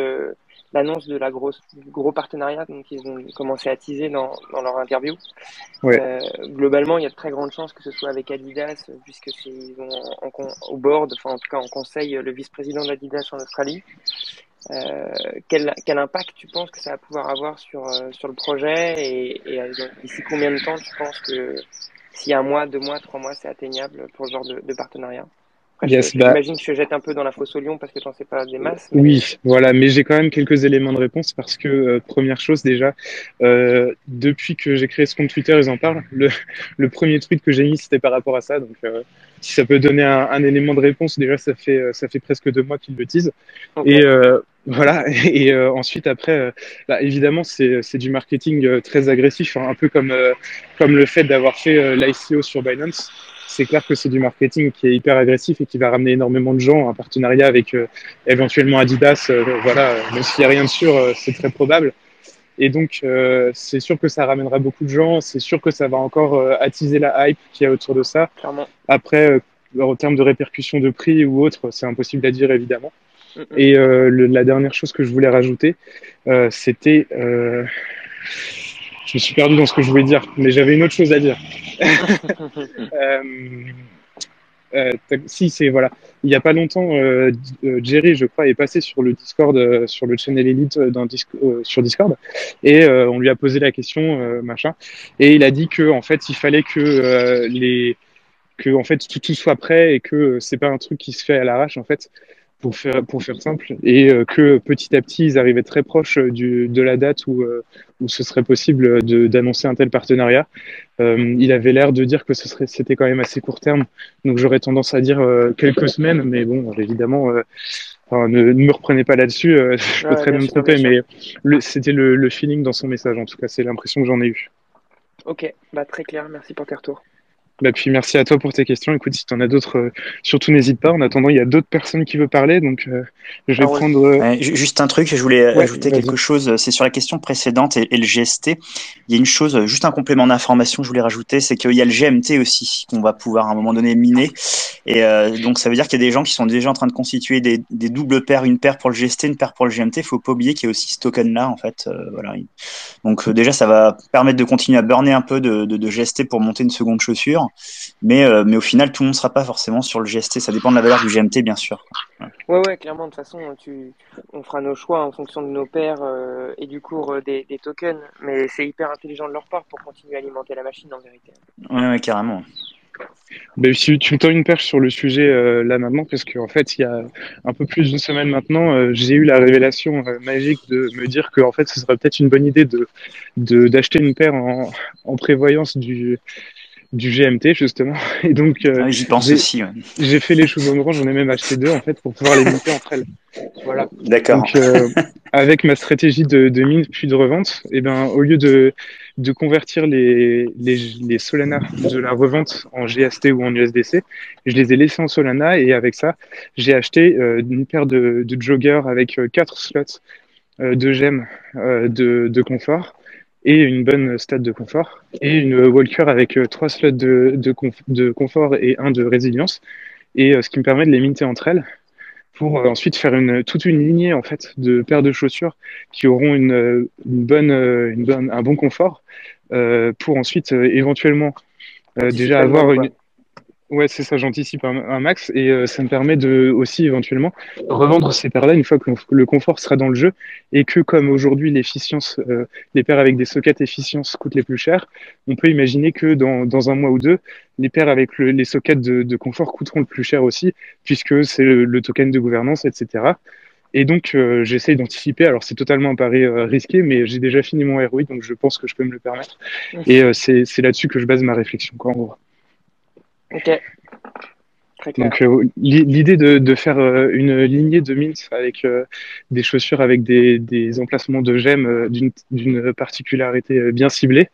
Speaker 8: l'annonce de du gros partenariat donc ils ont commencé à teaser dans leur interview.
Speaker 1: Ouais,
Speaker 8: Globalement, il y a de très grandes chances que ce soit avec Adidas, puisque ils ont au board, enfin en tout cas en conseil, le vice-président d'Adidas en Australie. Quel impact tu penses que ça va pouvoir avoir sur le projet et d'ici combien de temps tu penses que s'il y a 1 mois, 2 mois, 3 mois, c'est atteignable pour ce genre de partenariat? Après,
Speaker 1: yes, bah,
Speaker 8: j'imagine que je te jette un peu dans la fosse au lion parce que tu n'en sais pas des masses, mais
Speaker 1: oui, voilà, mais j'ai quand même quelques éléments de réponse parce que, première chose déjà, depuis que j'ai créé ce compte Twitter, ils en parlent. Le premier tweet que j'ai mis, c'était par rapport à ça. Donc, si ça peut donner un élément de réponse, déjà, ça fait presque 2 mois qu'ils le disent.
Speaker 8: ok,
Speaker 1: Et voilà, et ensuite, après, bah, évidemment, c'est du marketing très agressif, hein, un peu comme le fait d'avoir fait l'ICO sur Binance. C'est clair que c'est du marketing qui est hyper agressif et qui va ramener énormément de gens, un partenariat avec éventuellement Adidas, voilà, même s'il n'y a rien de sûr, c'est très probable. Et donc, c'est sûr que ça ramènera beaucoup de gens, c'est sûr que ça va encore attiser la hype qu'il y a autour de ça.
Speaker 8: clairement.
Speaker 1: Après, en termes de répercussions de prix ou autre, c'est impossible à dire, évidemment.
Speaker 8: Mm, mm.
Speaker 1: Et la dernière chose que je voulais rajouter, c'était... je me suis perdu dans ce que je voulais dire, mais j'avais une autre chose à dire. euh, si, c'est voilà. Il y a pas longtemps, Jerry, je crois, est passé sur le Discord, sur le channel Elite sur Discord, et on lui a posé la question, machin, et il a dit que en fait, il fallait que en fait tout soit prêt et que c'est pas un truc qui se fait à l'arrache en fait pour faire simple et que petit à petit ils arrivaient très proches de la date où ce serait possible d'annoncer un tel partenariat. Il avait l'air de dire que c'était quand même assez court terme, donc j'aurais tendance à dire quelques semaines, mais bon évidemment enfin, ne me reprenez pas là-dessus, je peux
Speaker 8: Ouais,
Speaker 1: très bien me
Speaker 8: bien
Speaker 1: tromper,
Speaker 8: sûr.
Speaker 1: mais c'était le feeling dans son message, en tout cas c'est l'impression que j'en ai eu.
Speaker 8: Ok, bah très clair, merci pour tes retours.
Speaker 1: Bah, puis merci à toi pour tes questions. Écoute, si tu en as d'autres, surtout n'hésite pas. En attendant, il y a d'autres personnes qui veulent parler, donc je
Speaker 8: Ça
Speaker 1: vais
Speaker 8: roule.
Speaker 1: prendre.
Speaker 2: Ouais, juste un truc, je voulais
Speaker 1: Ouais,
Speaker 2: ajouter
Speaker 1: vas-y.
Speaker 2: quelque chose. C'est sur la question précédente et le GST. Il y a une chose, juste un complément d'information que je voulais rajouter, c'est qu'il y a le GMT aussi qu'on va pouvoir à un moment donné miner. Et donc ça veut dire qu'il y a des gens qui sont déjà en train de constituer des doubles paires, une paire pour le GST, une paire pour le GMT. Il faut pas oublier qu'il y a aussi ce token-là en fait. Voilà. Donc déjà ça va permettre de continuer à burner un peu de GST pour monter une seconde chaussure. Mais au final tout le monde sera pas forcément sur le GST. Ça dépend de la valeur du GMT bien sûr.
Speaker 8: Ouais, clairement, de toute façon, on fera nos choix en fonction de nos paires et du cours des tokens, mais c'est hyper intelligent de leur part pour continuer à alimenter la machine en vérité.
Speaker 2: Ouais, carrément.
Speaker 1: Ben, si tu me tends une perche sur le sujet là maintenant, parce qu'en fait, il y a un peu plus d'une semaine maintenant, j'ai eu la révélation magique de me dire que en fait, ce serait peut-être une bonne idée d'acheter une paire en prévoyance du GMT justement. Et donc,
Speaker 2: Ah oui, j'y pense aussi. Ouais.
Speaker 1: j'ai fait les choses en grand. J'en ai même acheté 2 en fait pour pouvoir les monter entre elles. Voilà.
Speaker 2: D'accord.
Speaker 1: Donc, avec ma stratégie de mine puis de revente, et ben, au lieu de convertir les Solana de la revente en GST ou en USDC, je les ai laissés en Solana et avec ça, j'ai acheté une paire de joggers avec 4 slots de gemmes de confort et une bonne stat de confort et une walker avec 3 slots de confort et un de résilience et ce qui me permet de les minter entre elles pour ensuite faire toute une lignée en fait de paires de chaussures qui auront un bon confort pour ensuite éventuellement déjà
Speaker 8: Anticiper le
Speaker 1: avoir
Speaker 8: move,
Speaker 1: une.
Speaker 8: quoi.
Speaker 1: Ouais, c'est ça, j'anticipe un max et ça me permet de aussi éventuellement revendre ces paires-là une fois que le confort sera dans le jeu et que comme aujourd'hui les paires avec des sockets efficience coûtent les plus chers, on peut imaginer que dans 1 mois ou 2, les paires avec les sockets de confort coûteront le plus cher aussi puisque c'est le token de gouvernance, etc. Et donc j'essaye d'anticiper. Alors c'est totalement un pari risqué, mais j'ai déjà fini mon ROI, donc je pense que je peux me le permettre. Et c'est là-dessus que je base ma réflexion, quoi, en gros.
Speaker 8: Ok, très clair.
Speaker 1: Donc l'idée de faire une lignée de mint avec des chaussures avec des emplacements de gemmes d'une particularité bien ciblée,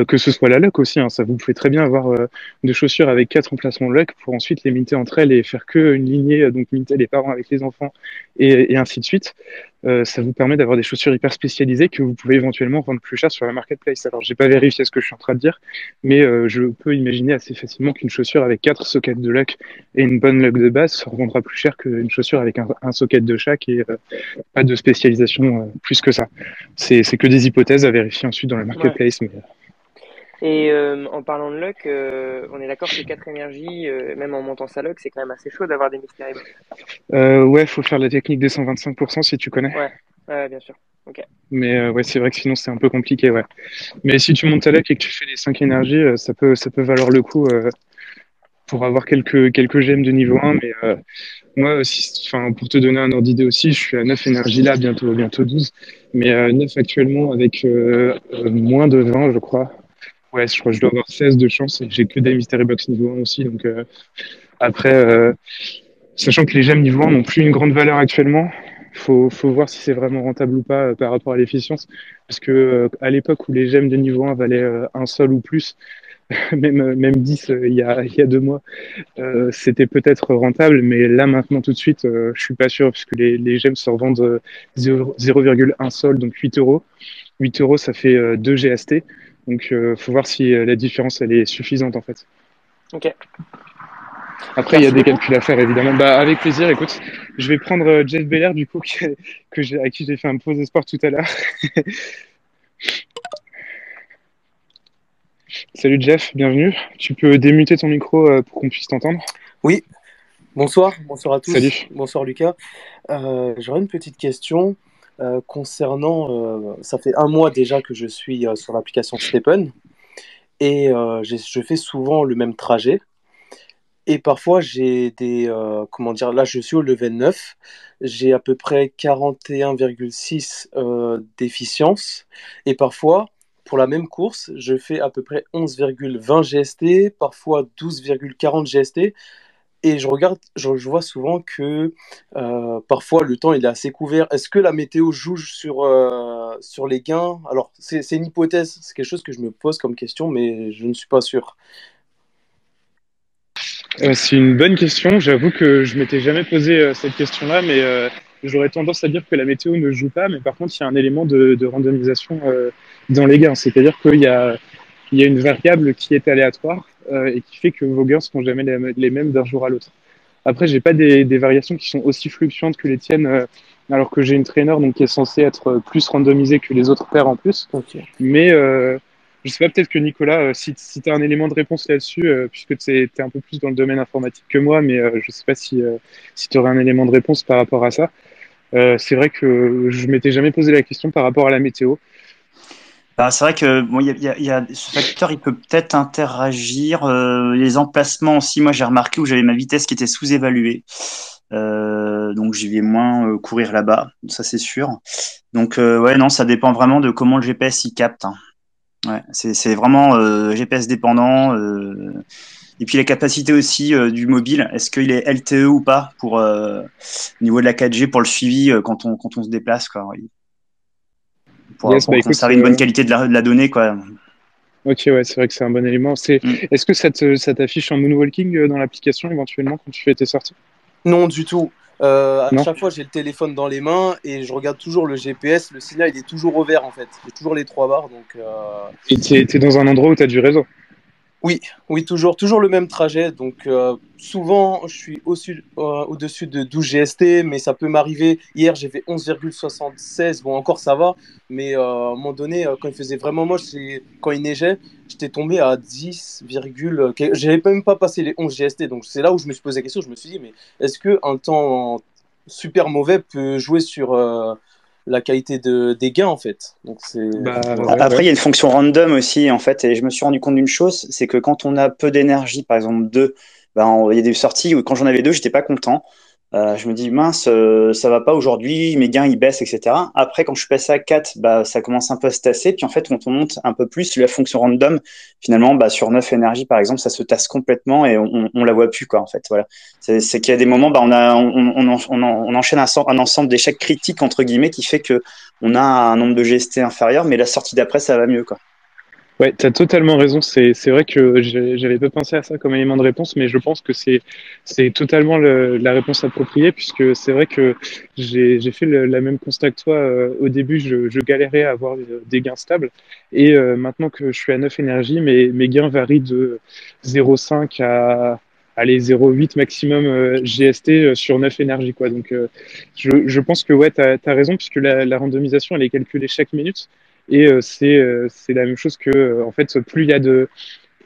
Speaker 1: que ce soit la luck aussi, hein, ça vous pouvez très bien avoir des chaussures avec 4 emplacements luck pour ensuite les minter entre elles et faire que une lignée, donc minter les parents avec les enfants et ainsi de suite. ça vous permet d'avoir des chaussures hyper spécialisées que vous pouvez éventuellement vendre plus cher sur la marketplace. Alors, j'ai pas vérifié ce que je suis en train de dire, mais je peux imaginer assez facilement qu'une chaussure avec 4 sockets de luck et une bonne luck de base se revendra plus cher qu'une chaussure avec un socket de chaque et pas de spécialisation plus que ça. C'est que des hypothèses à vérifier ensuite dans la
Speaker 8: Ouais.
Speaker 1: marketplace. Mais...
Speaker 8: Et en parlant de luck, on est d'accord que 4 énergies, même en montant sa luck, c'est quand même assez chaud d'avoir des mystery box.
Speaker 1: ouais, faut faire la technique des 125% si tu connais.
Speaker 8: Ouais, bien sûr. Ok.
Speaker 1: Mais ouais, c'est vrai que sinon c'est un peu compliqué, ouais. Mais si tu montes ta luck et que tu fais les 5 énergies, ça peut valoir le coup pour avoir quelques gemmes de niveau 1. Mais moi, enfin, pour te donner un ordre d'idée aussi, je suis à 9 énergies là, bientôt 12. Mais 9 actuellement avec moins de 20, je crois. Ouais, je crois que je dois avoir 16 de chance et j'ai que des Mystery Box niveau 1 aussi. Donc après, sachant que les gemmes niveau 1 n'ont plus une grande valeur actuellement, faut voir si c'est vraiment rentable ou pas par rapport à l'efficience. Parce que à l'époque où les gemmes de niveau 1 valaient un sol ou plus, même 10 il y a 2 mois, c'était peut-être rentable, mais là maintenant tout de suite, je suis pas sûr, puisque les gemmes se revendent 0,1 sol, donc 8 euros. 8 euros, ça fait 2 GST. Donc, faut voir si la différence, elle est suffisante, en fait.
Speaker 8: Ok.
Speaker 1: Après, il y a
Speaker 8: Merci
Speaker 1: des
Speaker 8: beaucoup.
Speaker 1: calculs à faire, évidemment. Bah, avec plaisir. Écoute, je vais prendre Jeff Belair, du coup, à qui j'ai fait un pause espoir tout à l'heure. Salut Jeff, bienvenue. Tu peux démuter ton micro pour qu'on puisse t'entendre?
Speaker 9: Oui, bonsoir à tous.
Speaker 1: Salut.
Speaker 9: Bonsoir Lucas. J'aurais une petite question concernant, ça fait un mois déjà que je suis sur l'application Stepen et je fais souvent le même trajet. Et parfois j'ai comment dire, là je suis au level 9, j'ai à peu près 41,6 d'efficience et parfois pour la même course je fais à peu près 11,20 GST, parfois 12,40 GST. Et je vois souvent que parfois le temps il est assez couvert. Est-ce que la météo joue sur les gains? Alors c'est une hypothèse, c'est quelque chose que je me pose comme question, mais je ne suis pas sûr.
Speaker 1: C'est une bonne question. J'avoue que je m'étais jamais posé cette question-là, mais j'aurais tendance à dire que la météo ne joue pas. Mais par contre, il y a un élément de randomisation dans les gains. C'est-à-dire il y a une variable qui est aléatoire et qui fait que vos gains seront jamais les mêmes d'un jour à l'autre. Après, j'ai pas des variations qui sont aussi fluctuantes que les tiennes, alors que j'ai une trainer donc qui est censée être plus randomisée que les autres paires en plus.
Speaker 9: Ok.
Speaker 1: Mais je sais pas, peut-être que Nicolas, si tu as un élément de réponse là-dessus, puisque tu es un peu plus dans le domaine informatique que moi, mais je sais pas si tu aurais un élément de réponse par rapport à ça. C'est vrai que je m'étais jamais posé la question par rapport à la météo.
Speaker 2: Bah, c'est vrai que bon, ce facteur, il peut peut-être interagir. Les emplacements aussi, moi j'ai remarqué où j'avais ma vitesse qui était sous-évaluée. Donc j'y vais moins courir là-bas, ça c'est sûr. Donc ouais, non, ça dépend vraiment de comment le GPS il capte, hein. Ouais, c'est vraiment GPS dépendant. Et puis la capacité aussi du mobile, est-ce qu'il est LTE ou pas pour au niveau de la 4G pour le suivi quand on se déplace, quoi. Oui. Pour
Speaker 1: Écoute,
Speaker 2: conserver une bonne qualité de la donnée, quoi.
Speaker 1: Ok, ouais, c'est vrai que c'est un bon élément. Est-ce que ça t'affiche en moonwalking dans l'application éventuellement quand tu fais tes sorties?
Speaker 9: Non, du tout. À
Speaker 1: Non.
Speaker 9: chaque fois, j'ai le téléphone dans les mains et je regarde toujours le GPS. Le signal, il est toujours au vert en fait. J'ai toujours les 3 barres. Donc,
Speaker 1: Et t'es dans un endroit où tu as du réseau?
Speaker 9: oui, toujours le même trajet. Donc, souvent, je suis au-dessus de 12 GST, mais ça peut m'arriver. Hier, j'ai fait 11,76. Bon, encore ça va. Mais à un moment donné, quand il faisait vraiment moche, quand il neigeait, j'étais tombé à 10, j'avais même pas passé les 11 GST. Donc, c'est là où je me suis posé la question. Je me suis dit, mais est-ce qu'un temps super mauvais peut jouer sur la qualité des gains en fait? Donc,
Speaker 2: Après, il y a une fonction random aussi, en fait, et je me suis rendu compte d'une chose, c'est que quand on a peu d'énergie, par exemple 2, il y a des sorties où quand j'en avais 2, j'étais pas content. Je me dis, mince, ça va pas aujourd'hui, mes gains ils baissent, etc. Après, quand je suis passé à 4, ça commence un peu à se tasser. Puis en fait, quand on monte un peu plus, la fonction random, finalement, sur 9 énergies, par exemple, ça se tasse complètement et on la voit plus, quoi, en fait. Voilà. C'est qu'il y a des moments, on enchaîne un ensemble d'échecs critiques, entre guillemets, qui fait que on a un nombre de GST inférieur, mais la sortie d'après, ça va mieux, quoi.
Speaker 1: Ouais, tu as totalement raison. C'est vrai que j'avais pas pensé à ça comme élément de réponse, mais je pense que c'est totalement la réponse appropriée, puisque c'est vrai que j'ai fait la même constat que toi. Au début, je galérais à avoir des gains stables, et maintenant que je suis à 9 énergie, mes gains varient de 0,5 à allez, 0,8 maximum GST sur 9 énergie, quoi. Donc, je pense que ouais, tu as raison, puisque la randomisation, elle est calculée chaque minute. Et c'est la même chose que en fait plus il y a de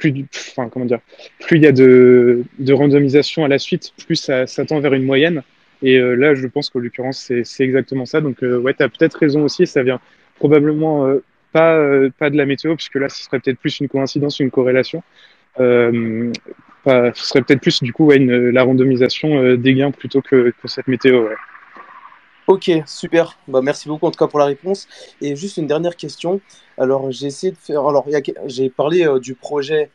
Speaker 1: enfin comment dire, plus il y a de randomisation à la suite, plus ça tend vers une moyenne. Et là, je pense qu'en l'occurrence, c'est exactement ça. Donc ouais, tu as peut-être raison aussi. Ça vient probablement pas de la météo, puisque là, ce serait peut-être plus une coïncidence, une corrélation. Euh, Ce serait peut-être plus du coup ouais, la randomisation des gains plutôt que cette météo. Ouais.
Speaker 9: Ok, super. Bah, merci beaucoup en tout cas pour la réponse. Et juste une dernière question. Alors, j'ai essayé de faire. Alors, j'ai parlé du projet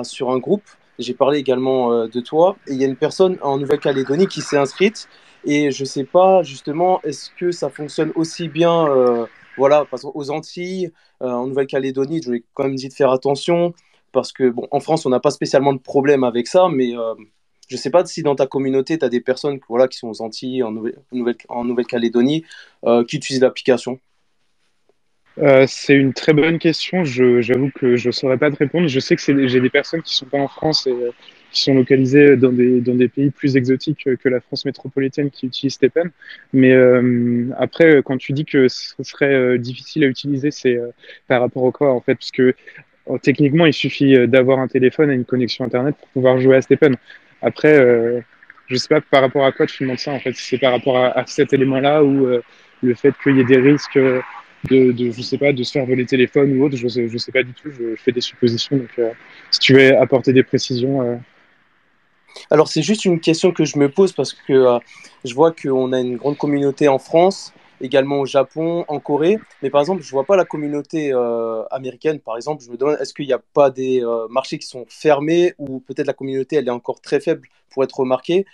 Speaker 9: sur un groupe. J'ai parlé également de toi. Et il y a une personne en Nouvelle-Calédonie qui s'est inscrite. Et je sais pas justement, est-ce que ça fonctionne aussi bien, voilà, parce qu'aux Antilles, en Nouvelle-Calédonie, je lui ai quand même dit de faire attention parce que bon, en France, on n'a pas spécialement de problème avec ça, mais je ne sais pas si dans ta communauté, tu as des personnes voilà, qui sont aux Antilles, en Nouvelle-Calédonie, qui utilisent l'application.
Speaker 1: C'est une très bonne question. J'avoue que je ne saurais pas te répondre. Je sais que j'ai des personnes qui sont pas en France et qui sont localisées dans des pays plus exotiques que la France métropolitaine qui utilisent Stephen. Mais après, quand tu dis que ce serait difficile à utiliser, c'est par rapport au quoi en fait? Parce que techniquement, il suffit d'avoir un téléphone et une connexion Internet pour pouvoir jouer à Stephen. Après, je sais pas par rapport à quoi tu demandes ça en fait. Si c'est par rapport à cet élément-là ou le fait qu'il y ait des risques je sais pas, de se faire voler le téléphone ou autre, je sais pas du tout, je fais des suppositions. Donc, si tu veux apporter des précisions.
Speaker 9: Alors, c'est juste une question que je me pose parce que je vois qu'on a une grande communauté en France, également au Japon, en Corée. Mais par exemple, je vois pas la communauté américaine. Par exemple, je me demande, est-ce qu'il n'y a pas des marchés qui sont fermés ou peut-être la communauté, elle est encore très faible pour être remarquée.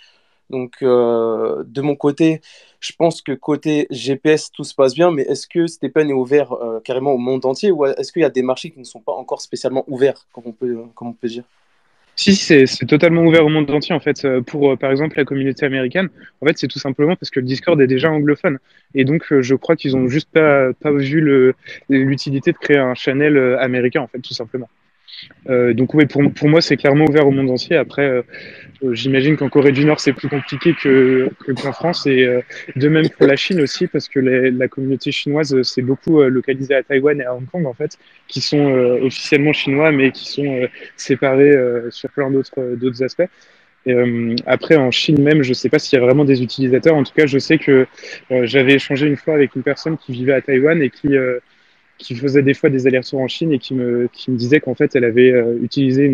Speaker 9: Donc, de mon côté, je pense que côté GPS, tout se passe bien, mais est-ce que Stephen est ouvert carrément au monde entier ou est-ce qu'il y a des marchés qui ne sont pas encore spécialement ouverts, comme on peut dire?
Speaker 1: Si, c'est totalement ouvert au monde entier en fait. Pour par exemple la communauté américaine, en fait c'est tout simplement parce que le Discord est déjà anglophone et donc je crois qu'ils ont juste pas vu l'utilité de créer un channel américain en fait tout simplement. Donc oui, pour moi c'est clairement ouvert au monde entier. Après, j'imagine qu'en Corée du Nord, c'est plus compliqué qu'en France et de même pour la Chine aussi, parce que la communauté chinoise, c'est beaucoup localisé à Taïwan et à Hong Kong, en fait, qui sont officiellement chinois, mais qui sont séparés sur plein d'autres aspects. Et, après, en Chine même, je sais pas s'il y a vraiment des utilisateurs. En tout cas, je sais que j'avais échangé une fois avec une personne qui vivait à Taïwan et qui faisait des fois des allers-retours en Chine et qui me disait qu'en fait, elle avait utilisé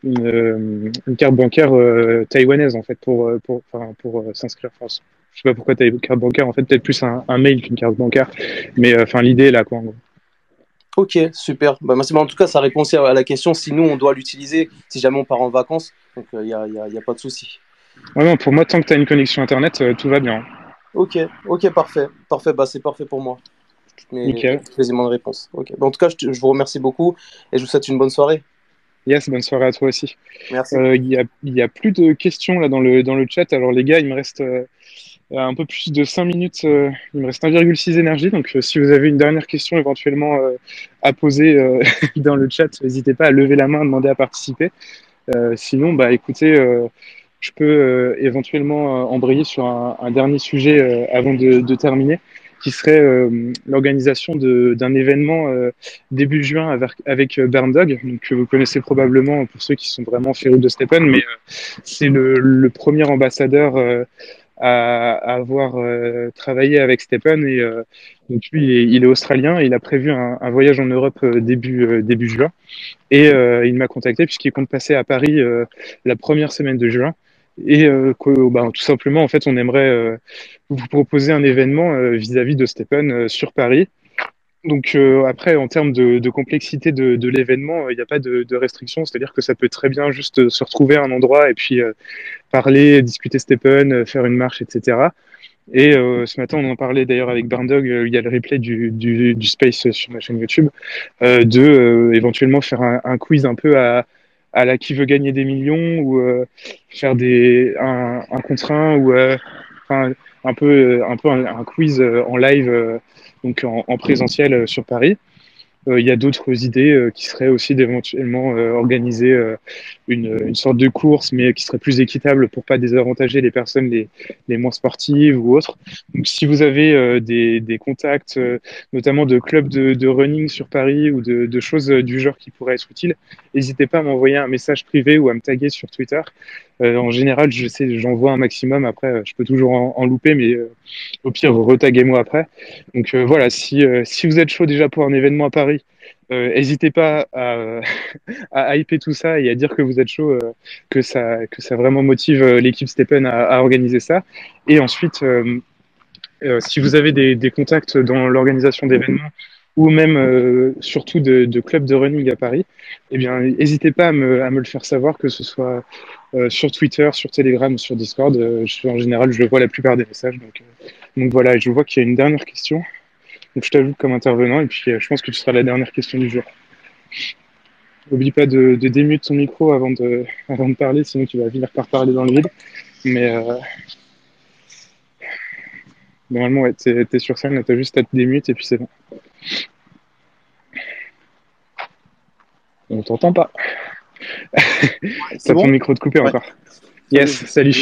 Speaker 1: une carte bancaire taïwanaise en fait pour s'inscrire. Enfin, je sais pas pourquoi tu as une carte bancaire, en fait, peut-être plus un mail qu'une carte bancaire. Mais enfin, l'idée est là, quoi, en gros.
Speaker 9: Ok, super. Bah, merci. Bah, en tout cas, ça répond aussi à la question si nous, on doit l'utiliser si jamais on part en vacances. Donc, y a pas de souci.
Speaker 1: Ouais, non, pour moi, tant que tu as une connexion Internet, tout va bien.
Speaker 9: Ok, ok, parfait. Parfait, bah, c'est parfait pour moi.
Speaker 1: Nickel.
Speaker 9: Toutes les éléments de réponse. Ok. Bah, en tout cas, je vous remercie beaucoup et je vous souhaite une bonne soirée.
Speaker 1: Yes, bonne soirée à toi aussi.
Speaker 9: Merci.
Speaker 1: Il y a plus de questions là dans le chat. Alors les gars, il me reste un peu plus de 5 minutes. Il me reste 1,6 énergie. Donc si vous avez une dernière question éventuellement à poser dans le chat, n'hésitez pas à lever la main, à demander à participer. Sinon, bah écoutez, je peux éventuellement embrayer sur un dernier sujet avant de terminer, qui serait l'organisation d'un événement début juin avec Burn Dog, donc, que vous connaissez probablement pour ceux qui sont vraiment férus de Stephen, mais c'est le premier ambassadeur à avoir travaillé avec Stephen et donc lui il est australien et il a prévu un voyage en Europe début juin. Et il m'a contacté puisqu'il compte passer à Paris la première semaine de juin. Et bah, tout simplement, en fait, on aimerait vous proposer un événement vis-à-vis de Stephen sur Paris. Donc après, en termes de complexité de l'événement, il n'y a pas de restriction, c'est-à-dire que ça peut très bien juste se retrouver à un endroit et puis parler, discuter Stephen, faire une marche, etc. Et ce matin, on en parlait d'ailleurs avec Barndog, il y a le replay du Space sur ma chaîne YouTube, éventuellement faire un quiz un peu à la qui veut gagner des millions, ou faire un contre un, ou enfin, un quiz en live, donc en présentiel sur Paris. Il y a d'autres idées qui seraient aussi d'éventuellement organiser une sorte de course, mais qui serait plus équitable pour pas désavantager les personnes les moins sportives ou autres. Donc, si vous avez des contacts, notamment de clubs de running sur Paris, ou de choses du genre qui pourraient être utiles, n'hésitez pas à m'envoyer un message privé ou à me taguer sur Twitter. En général, j'envoie un maximum. Après, je peux toujours en louper, mais au pire, retaguez-moi après. Donc voilà, si vous êtes chaud déjà pour un événement à Paris, n'hésitez pas à hyper tout ça et à dire que vous êtes chaud, que ça vraiment motive l'équipe Stephen à organiser ça. Et ensuite, si vous avez des contacts dans l'organisation d'événements, ou même surtout de clubs de running à Paris, eh bien, n'hésitez pas à me le faire savoir, que ce soit sur Twitter, sur Telegram ou sur Discord. En général, je vois la plupart des messages. Donc voilà, je vois qu'il y a une dernière question. Donc je t'ajoute comme intervenant, et puis je pense que tu seras la dernière question du jour. N'oublie pas de démute ton micro avant de parler, sinon tu vas finir par parler dans le vide. Mais normalement, ouais, t'es sur scène, là, t'as juste à te démute et puis c'est bon. On t'entend pas. T'as
Speaker 10: bon
Speaker 1: ton micro de coupé encore. Yes, salut.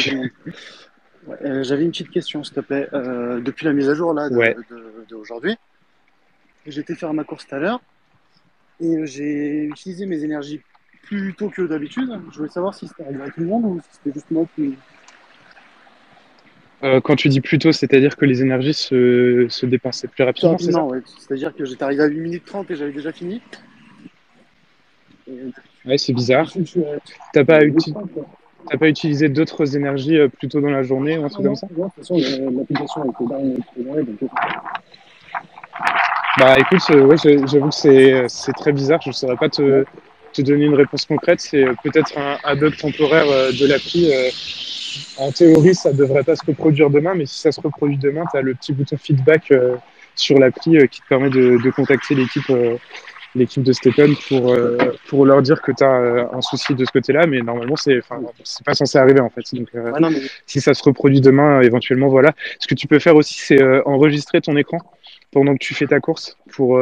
Speaker 10: J'avais une petite question, s'il te plaît. Depuis la mise à jour là d'aujourd'hui, j'ai été faire ma course tout à l'heure et j'ai utilisé mes énergies plus tôt que d'habitude. Je voulais savoir si c'était arrivé à tout le monde ou si c'était juste moi qui...
Speaker 1: Quand tu dis plus tôt, c'est-à-dire que les énergies se dépensaient plus rapidement, c'est ça?
Speaker 10: Ouais. C'est-à-dire que j'étais arrivé à 8 minutes 30 et j'avais déjà fini.
Speaker 1: Ouais, c'est bizarre. T'as pas utilisé d'autres énergies plus tôt dans la journée ou un truc comme ça?
Speaker 10: De toute façon, l'application a été down, donc...
Speaker 1: Bah écoute, ouais, j'avoue que c'est très bizarre. Je ne saurais pas te donner une réponse concrète. C'est peut-être un bug temporaire de l'appli. En théorie, ça ne devrait pas se reproduire demain, mais si ça se reproduit demain, tu as le petit bouton feedback sur l'appli qui te permet de contacter l'équipe de Stephen pour leur dire que tu as un souci de ce côté-là, mais normalement, c'est pas censé arriver en fait. Donc, si ça se reproduit demain, éventuellement, voilà. Ce que tu peux faire aussi, c'est enregistrer ton écran pendant que tu fais ta course pour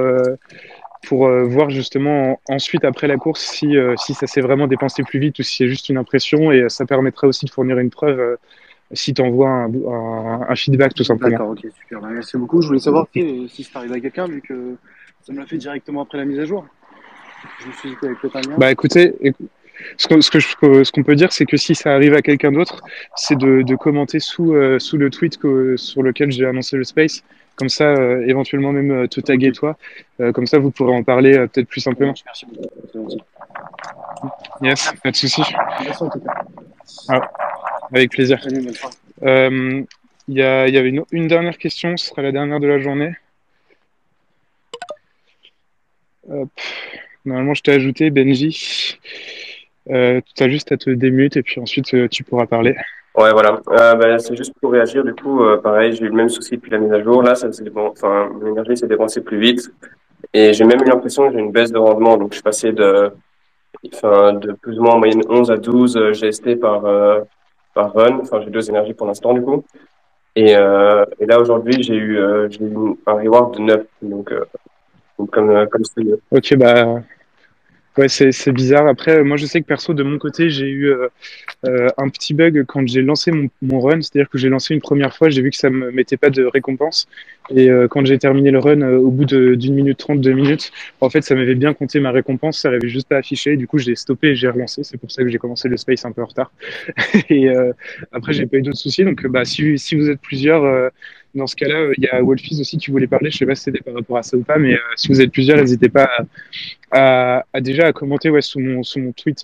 Speaker 1: voir justement ensuite, après la course, si ça s'est vraiment dépensé plus vite ou si c'est juste une impression, et ça permettrait aussi de fournir une preuve si tu envoies un feedback tout simplement.
Speaker 10: D'accord, ok, super. Merci beaucoup. Je voulais savoir si ça arrive à quelqu'un, vu que ça me l'a fait directement après la mise à jour. Je me suis dit qu'avec peut-être un lien.
Speaker 1: Bah écoutez, ce qu'on peut dire, c'est que si ça arrive à quelqu'un d'autre, c'est de commenter sous le tweet sur lequel j'ai annoncé le space. Comme ça, éventuellement même te taguer toi. Comme ça, vous pourrez en parler peut-être plus simplement.
Speaker 10: Merci beaucoup.
Speaker 1: Yes, pas de souci.
Speaker 10: Merci en tout cas.
Speaker 1: Ah, avec plaisir. Il y avait une dernière question, ce sera la dernière de la journée. Hop. Normalement, je t'ai ajouté, Benji. Tu as juste à te démute et puis ensuite tu pourras parler.
Speaker 11: Ouais, voilà. C'est juste pour réagir. Du coup, pareil, j'ai eu le même souci depuis la mise à jour. Là, l'énergie s'est dépensée plus vite. Et j'ai même eu l'impression que j'ai une baisse de rendement. Donc, je suis passé de plus ou moins en moyenne 11 à 12 GST par run. Enfin, j'ai 2 énergies pour l'instant, du coup. Et là, aujourd'hui, j'ai eu un reward de 9. Donc comme c'est.
Speaker 1: Ok, bah. Ouais, c'est bizarre. Après, moi, je sais que perso, de mon côté, j'ai eu un petit bug quand j'ai lancé mon run. C'est-à-dire que j'ai lancé une première fois, j'ai vu que ça me mettait pas de récompense. Et quand j'ai terminé le run, au bout d'une minute 30, 2 minutes, en fait, ça m'avait bien compté ma récompense. Ça l'avait juste pas affiché. Du coup, j'ai stoppé et j'ai relancé. C'est pour ça que j'ai commencé le space un peu en retard. Et après, j'ai pas eu d'autres soucis. Donc, bah, si vous êtes plusieurs, dans ce cas-là, il y a Wolfies aussi qui voulait parler. Je sais pas si c'était par rapport à ça ou pas, mais si vous êtes plusieurs, n'hésitez pas déjà à commenter sous mon tweet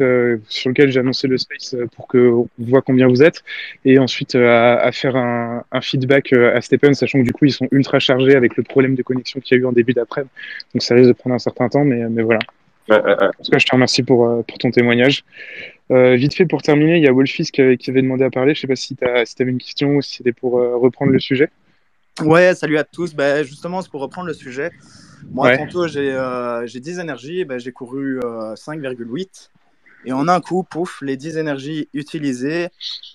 Speaker 1: sur lequel j'ai annoncé le space pour qu'on voit combien vous êtes, et ensuite à faire un feedback à Stephen, sachant que du coup ils sont ultra chargés avec le problème de connexion qu'il y a eu en début d'après, donc ça risque de prendre un certain temps, mais voilà. En tout cas, je te remercie pour ton témoignage. Vite fait pour terminer, il y a Wolfis qui avait demandé à parler. Je sais pas si tu avais une question ou si c'était pour reprendre le sujet.
Speaker 12: Ouais, salut à tous. Ben, justement, c'est pour reprendre le sujet. Moi,
Speaker 1: Ouais.
Speaker 12: tantôt, j'ai 10 énergies, ben, j'ai couru 5,8. Et en un coup, pouf, les 10 énergies utilisées,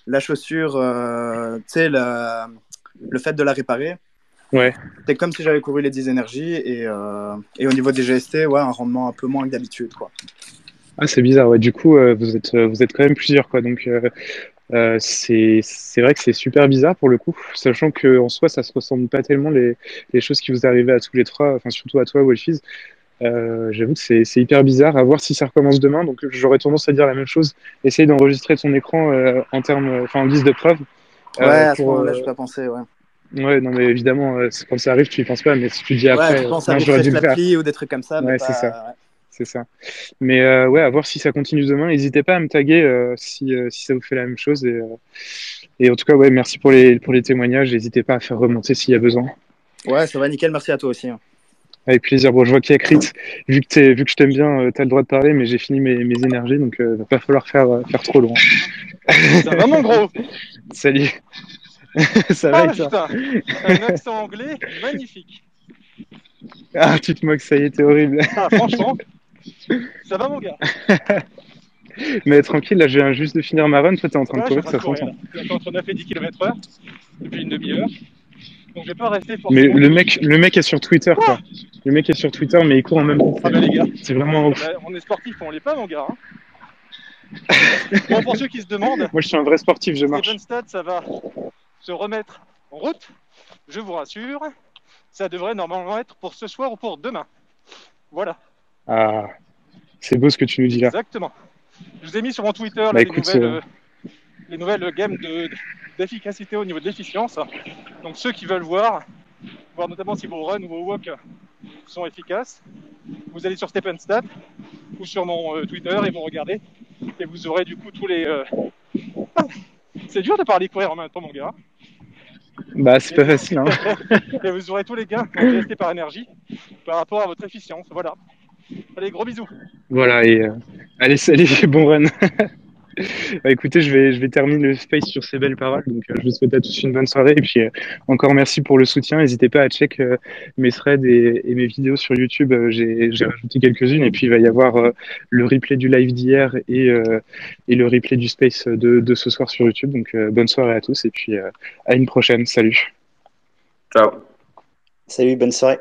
Speaker 12: la chaussure, tu sais, le fait de la réparer,
Speaker 1: Ouais.
Speaker 12: c'est comme si j'avais couru les 10 énergies. Et au niveau des GST, ouais, un rendement un peu moins que d'habitude, quoi.
Speaker 1: Ah, c'est bizarre. Ouais. Du coup, vous êtes quand même plusieurs, quoi. Donc, c'est vrai que c'est super bizarre pour le coup, sachant que en soi, ça se ressemble pas tellement les choses qui vous arrivent à tous les trois, enfin surtout à toi, Wolfies. J'avoue que c'est hyper bizarre. À voir si ça recommence demain. Donc, j'aurais tendance à dire la même chose. Essaye d'enregistrer ton écran en guise de preuve.
Speaker 12: Ouais, à ce
Speaker 1: Pour,
Speaker 12: moment-là, je n'ai pas pensé, ouais.
Speaker 1: Ouais, non, mais évidemment, quand ça arrive, tu y penses pas, mais si tu dis
Speaker 12: Ouais,
Speaker 1: après,
Speaker 12: tu penses à
Speaker 1: non, j'aurais
Speaker 12: refresh
Speaker 1: dû le faire.
Speaker 12: l'appli ou des trucs comme ça, mais
Speaker 1: Ouais, c'est ça.
Speaker 12: pas. Ouais.
Speaker 1: C'est ça. Mais ouais, à voir si ça continue demain. N'hésitez pas à me taguer si ça vous fait la même chose. Et en tout cas, ouais, merci pour les témoignages. N'hésitez pas à faire remonter s'il y a besoin.
Speaker 12: Ouais, ça va nickel. Merci à toi aussi.
Speaker 1: Avec plaisir. Bon, je vois qu'il y a Crit. Vu que je t'aime bien, tu as le droit de parler, mais j'ai fini mes énergies, donc va pas falloir faire trop loin.
Speaker 13: Ça va, mon gros?
Speaker 1: Salut. Ça va
Speaker 13: Ah,
Speaker 1: et toi?
Speaker 13: putain, un accent anglais magnifique.
Speaker 1: Ah, tu te moques, ça y est, t'es horrible.
Speaker 13: Ah, franchement, ça va, mon gars?
Speaker 1: Mais tranquille, là, je viens juste de finir ma run. Toi, t'es en train de
Speaker 13: Ouais, je suis
Speaker 1: courir,
Speaker 13: en train
Speaker 1: ça
Speaker 13: de courir,
Speaker 1: s'entend.
Speaker 13: là. Je suis entre 9 et 10 km/h depuis une demi-heure. Donc, je vais pas rester
Speaker 1: Mais
Speaker 13: forcément.
Speaker 1: le mec est sur Twitter, quoi. Le mec est sur Twitter, mais il court en même temps.
Speaker 13: Ah, bah, les gars,
Speaker 1: C'est vraiment ouf.
Speaker 13: bah, on est sportif, on l'est pas, mon gars. Hein. Bon, pour ceux qui se demandent,
Speaker 1: Moi, je suis un vrai sportif, je marche.
Speaker 13: Stephenstad, ça va se remettre en route. Je vous rassure, ça devrait normalement être pour ce soir ou pour demain. Voilà.
Speaker 1: Ah, c'est beau ce que tu nous dis là.
Speaker 13: Exactement. Je vous ai mis sur mon Twitter là,
Speaker 1: Bah, écoute,
Speaker 13: les nouvelles gammes d'efficacité au niveau de l'efficience. Donc ceux qui veulent voir notamment si vos runs ou vos walks sont efficaces, vous allez sur Stephenstad ou sur mon Twitter et vous regardez. Et vous aurez du coup tous les... C'est dur de parler courir en même temps, mon gars.
Speaker 1: bah, c'est pas facile, hein.
Speaker 13: Et vous aurez tous les gains en GST par énergie par rapport à votre efficience. Voilà. Allez, gros bisous.
Speaker 1: Voilà, et allez, salut, bon run. Bah, écoutez, je vais terminer le space sur ces belles paroles. Donc, je vous souhaite à tous une bonne soirée. Et puis, encore merci pour le soutien. N'hésitez pas à check mes threads et mes vidéos sur YouTube. J'ai rajouté quelques-unes. Et puis, il va y avoir le replay du live d'hier et le replay du space de ce soir sur YouTube. Donc, bonne soirée à tous. Et puis, à une prochaine. Salut.
Speaker 11: Ciao.
Speaker 2: Salut, bonne soirée.